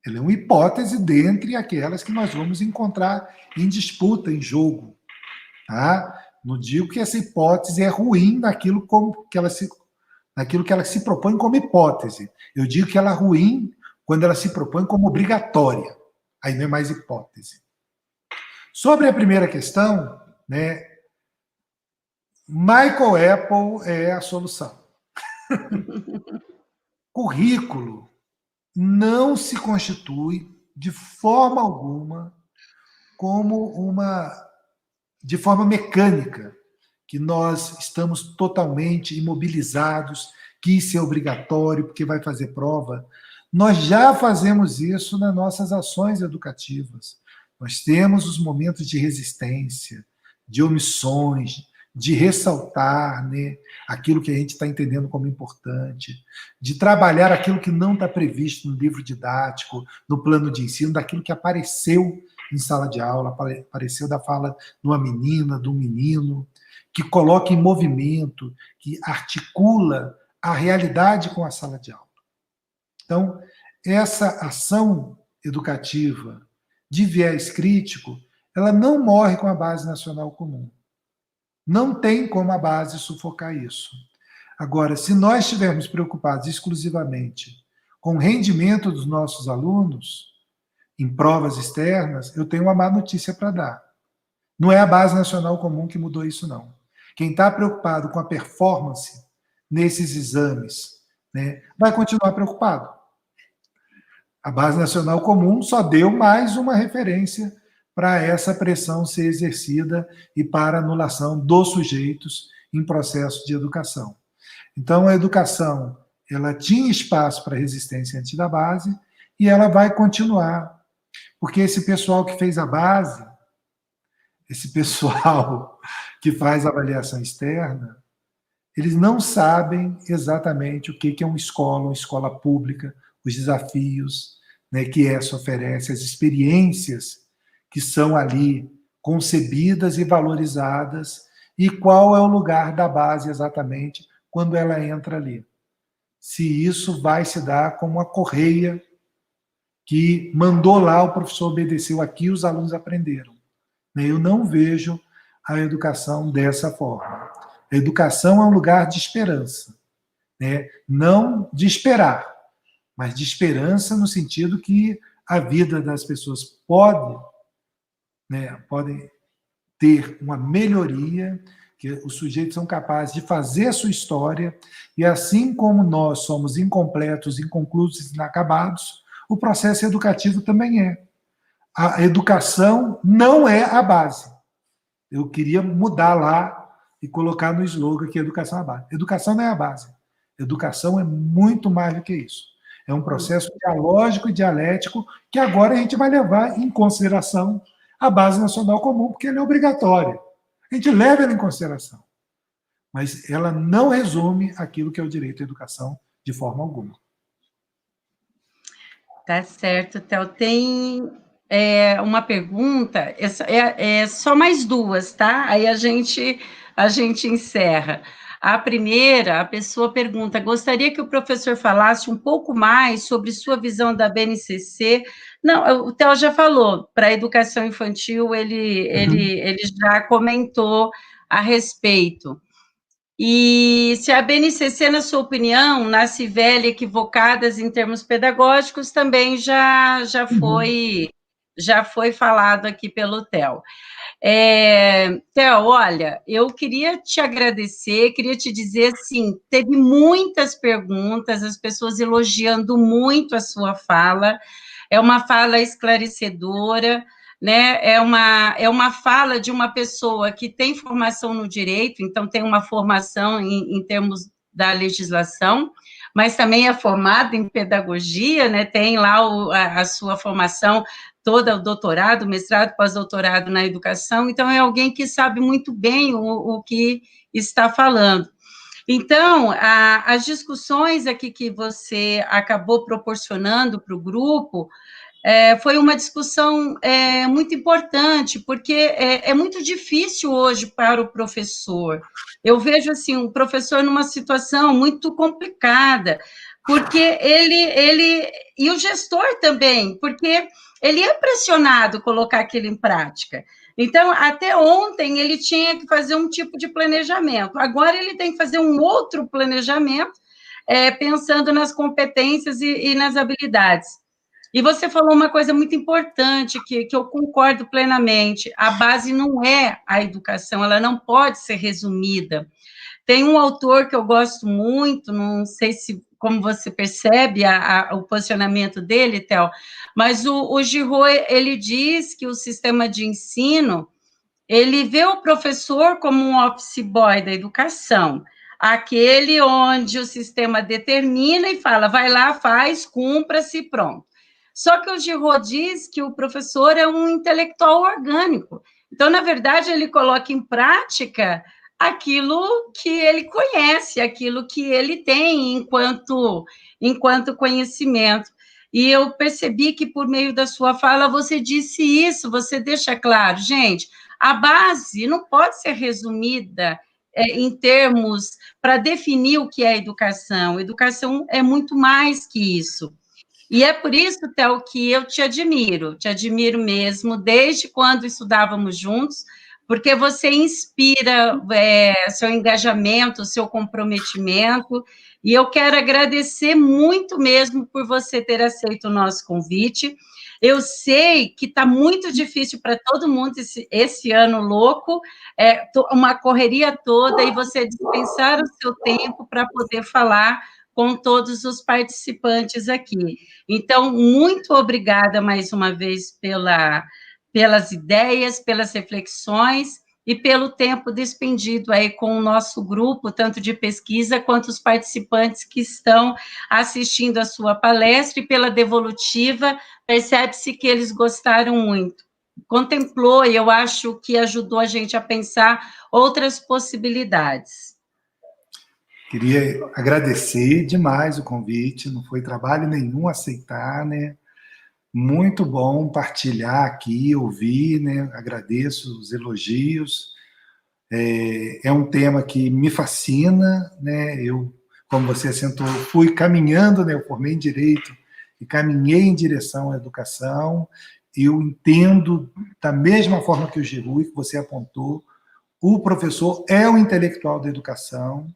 Ela é uma hipótese dentre aquelas que nós vamos encontrar em disputa, em jogo. Tá? Não digo que essa hipótese é ruim naquilo que ela se propõe como hipótese. Eu digo que ela é ruim quando ela se propõe como obrigatória. Aí não é mais hipótese. Sobre a primeira questão, né, Michael Apple é a solução. Currículo não se constitui de forma alguma como de forma mecânica, que nós estamos totalmente imobilizados, que isso é obrigatório porque vai fazer prova. Nós já fazemos isso nas nossas ações educativas. Nós temos os momentos de resistência, de omissões, de ressaltar, né, aquilo que a gente está entendendo como importante, de trabalhar aquilo que não está previsto no livro didático, no plano de ensino, daquilo que apareceu em sala de aula, apareceu da fala de uma menina, de um menino, que coloca em movimento, que articula a realidade com a sala de aula. Então, essa ação educativa de viés crítico, ela não morre com a Base Nacional Comum. Não tem como a base sufocar isso. Agora, se nós estivermos preocupados exclusivamente com o rendimento dos nossos alunos em provas externas, eu tenho uma má notícia para dar. Não é a Base Nacional Comum que mudou isso, não. Quem está preocupado com a performance nesses exames, né, vai continuar preocupado. A Base Nacional Comum só deu mais uma referência para essa pressão ser exercida e para a anulação dos sujeitos em processo de educação. Então, a educação, ela tinha espaço para resistência antes da base e ela vai continuar, porque esse pessoal que fez a base, esse pessoal que faz avaliação externa, eles não sabem exatamente o que é uma escola pública, os desafios, né, que essa oferece, as experiências que são ali concebidas e valorizadas, e qual é o lugar da base exatamente quando ela entra ali. Se isso vai se dar como a correia que mandou lá, o professor obedeceu aqui, os alunos aprenderam. Eu não vejo a educação dessa forma. A educação é um lugar de esperança, né? Não de esperar, mas de esperança no sentido que a vida das pessoas pode ter uma melhoria, que os sujeitos são capazes de fazer a sua história, e assim como nós somos incompletos, inconclusos, inacabados, o processo educativo também é. A educação não é a base. Eu queria mudar lá e colocar no slogan que educação é a base. Educação não é a base. Educação é muito mais do que isso. É um processo dialógico e dialético que agora a gente vai levar em consideração a Base Nacional Comum, porque ela é obrigatória. A gente leva ela em consideração. Mas ela não resume aquilo que é o direito à educação de forma alguma. Tá certo, Théo. Tem uma pergunta, só mais duas, tá? Aí a gente encerra. A primeira, a pessoa pergunta: gostaria que o professor falasse um pouco mais sobre sua visão da BNCC. Não, o Théo já falou, para a educação infantil, ele já comentou a respeito. E se a BNCC, na sua opinião, nasce velha, equivocadas em termos pedagógicos, também já foi falado aqui pelo Théo. Théo, olha, eu queria te agradecer, queria te dizer, assim, teve muitas perguntas, as pessoas elogiando muito a sua fala, é uma fala esclarecedora, né? É uma fala de uma pessoa que tem formação no direito, então tem uma formação em termos da legislação, mas também é formada em pedagogia, né? Tem lá a sua formação toda, o doutorado, mestrado, pós-doutorado na educação, então é alguém que sabe muito bem o que está falando. Então, as discussões aqui que você acabou proporcionando para o grupo, foi uma discussão muito importante, porque é muito difícil hoje para o professor. Eu vejo assim, o professor numa situação muito complicada, porque ele e o gestor também, porque ele é pressionado a colocar aquilo em prática. Então, até ontem ele tinha que fazer um tipo de planejamento, agora ele tem que fazer um outro planejamento, pensando nas competências e nas habilidades. E você falou uma coisa muito importante, que eu concordo plenamente: a base não é a educação, ela não pode ser resumida. Tem um autor que eu gosto muito, não sei se como você percebe o posicionamento dele, Théo, mas o Giraud, ele diz que o sistema de ensino, ele vê o professor como um office boy da educação, aquele onde o sistema determina e fala, vai lá, faz, cumpra-se, pronto. Só que o Giraud diz que o professor é um intelectual orgânico. Então, na verdade, ele coloca em prática aquilo que ele conhece, aquilo que ele tem enquanto conhecimento. E eu percebi que, por meio da sua fala, você disse isso, você deixa claro, gente, a base não pode ser resumida em termos para definir o que é educação. Educação é muito mais que isso. E é por isso, Théo, que eu te admiro mesmo, desde quando estudávamos juntos, porque você inspira seu engajamento, seu comprometimento, e eu quero agradecer muito mesmo por você ter aceito o nosso convite. Eu sei que está muito difícil para todo mundo esse ano louco, uma correria toda, e você dispensar o seu tempo para poder falar com todos os participantes aqui. Então, muito obrigada mais uma vez pelas ideias, pelas reflexões e pelo tempo despendido aí com o nosso grupo, tanto de pesquisa quanto os participantes que estão assistindo a sua palestra, e pela devolutiva, percebe-se que eles gostaram muito. Contemplou, e eu acho que ajudou a gente a pensar outras possibilidades. Queria agradecer demais o convite, não foi trabalho nenhum aceitar, né? Muito bom partilhar aqui, ouvir, né? Agradeço os elogios. É um tema que me fascina, né? Eu, como você assentou, fui caminhando, né? Eu formei em Direito e caminhei em direção à educação. Eu entendo, da mesma forma que o Giru, que você apontou, o professor é o intelectual da educação.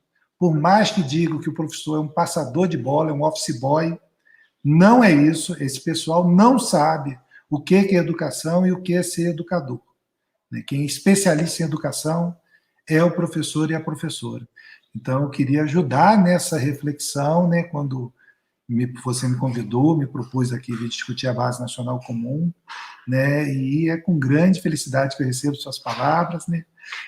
Por mais que diga que o professor é um passador de bola, é um office boy, não é isso. Esse pessoal não sabe o que é educação e o que é ser educador. Quem é especialista em educação é o professor e a professora. Então, eu queria ajudar nessa reflexão, né, quando você me convidou, me propôs aqui de discutir a Base Nacional Comum, né, e é com grande felicidade que eu recebo suas palavras, né,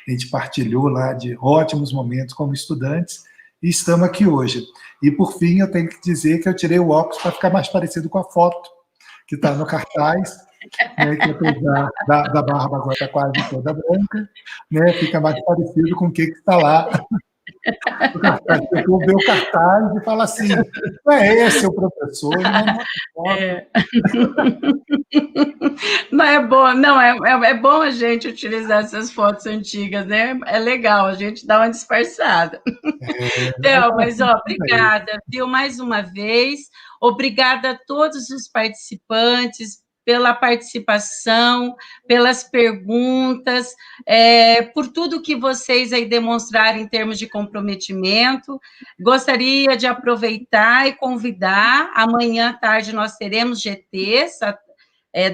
a gente partilhou lá de ótimos momentos como estudantes, e estamos aqui hoje. E, por fim, eu tenho que dizer que eu tirei o óculos para ficar mais parecido com a foto que está no cartaz, né, que apesar da barba agora está quase toda branca, né, fica mais parecido com o que está lá. Eu ver o cartaz e fala assim, não é esse o professor, ele mandou foto. Não é bom, não, é bom a gente utilizar essas fotos antigas, né? É legal, a gente dá uma disfarçada. Theo, mas obrigada, viu, mais uma vez. Obrigada a todos os participantes pela participação, pelas perguntas, por tudo que vocês aí demonstraram em termos de comprometimento. Gostaria de aproveitar e convidar, amanhã à tarde nós teremos GTs,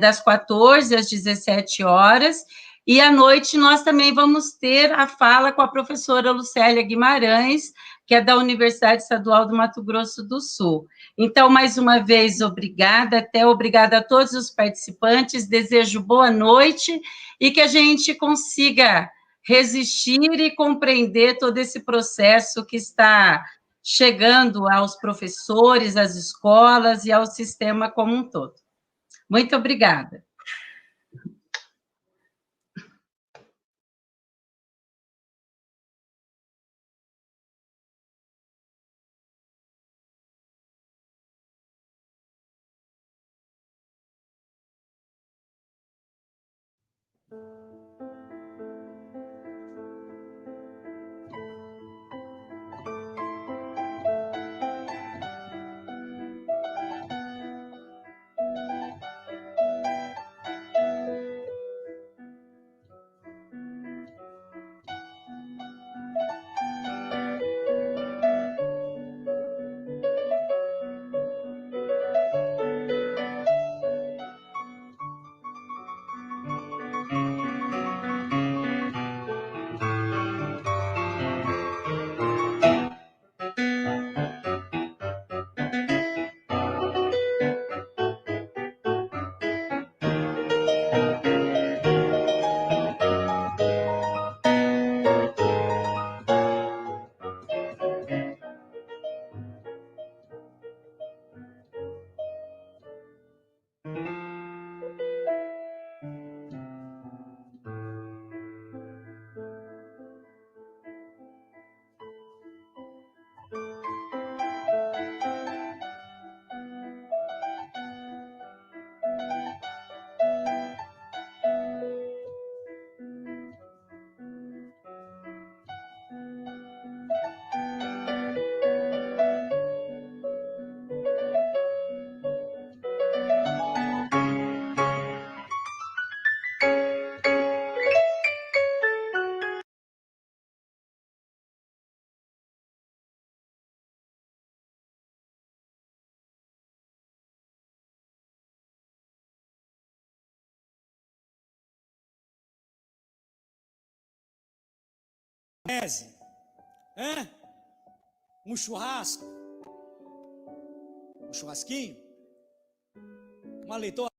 das 14 às 17 horas, e à noite nós também vamos ter a fala com a professora Lucélia Guimarães, que é da Universidade Estadual do Mato Grosso do Sul. Então, mais uma vez, obrigada, obrigada a todos os participantes, desejo boa noite e que a gente consiga resistir e compreender todo esse processo que está chegando aos professores, às escolas e ao sistema como um todo. Muito obrigada. Hã? Um churrasco? Um churrasquinho? Uma leitoa?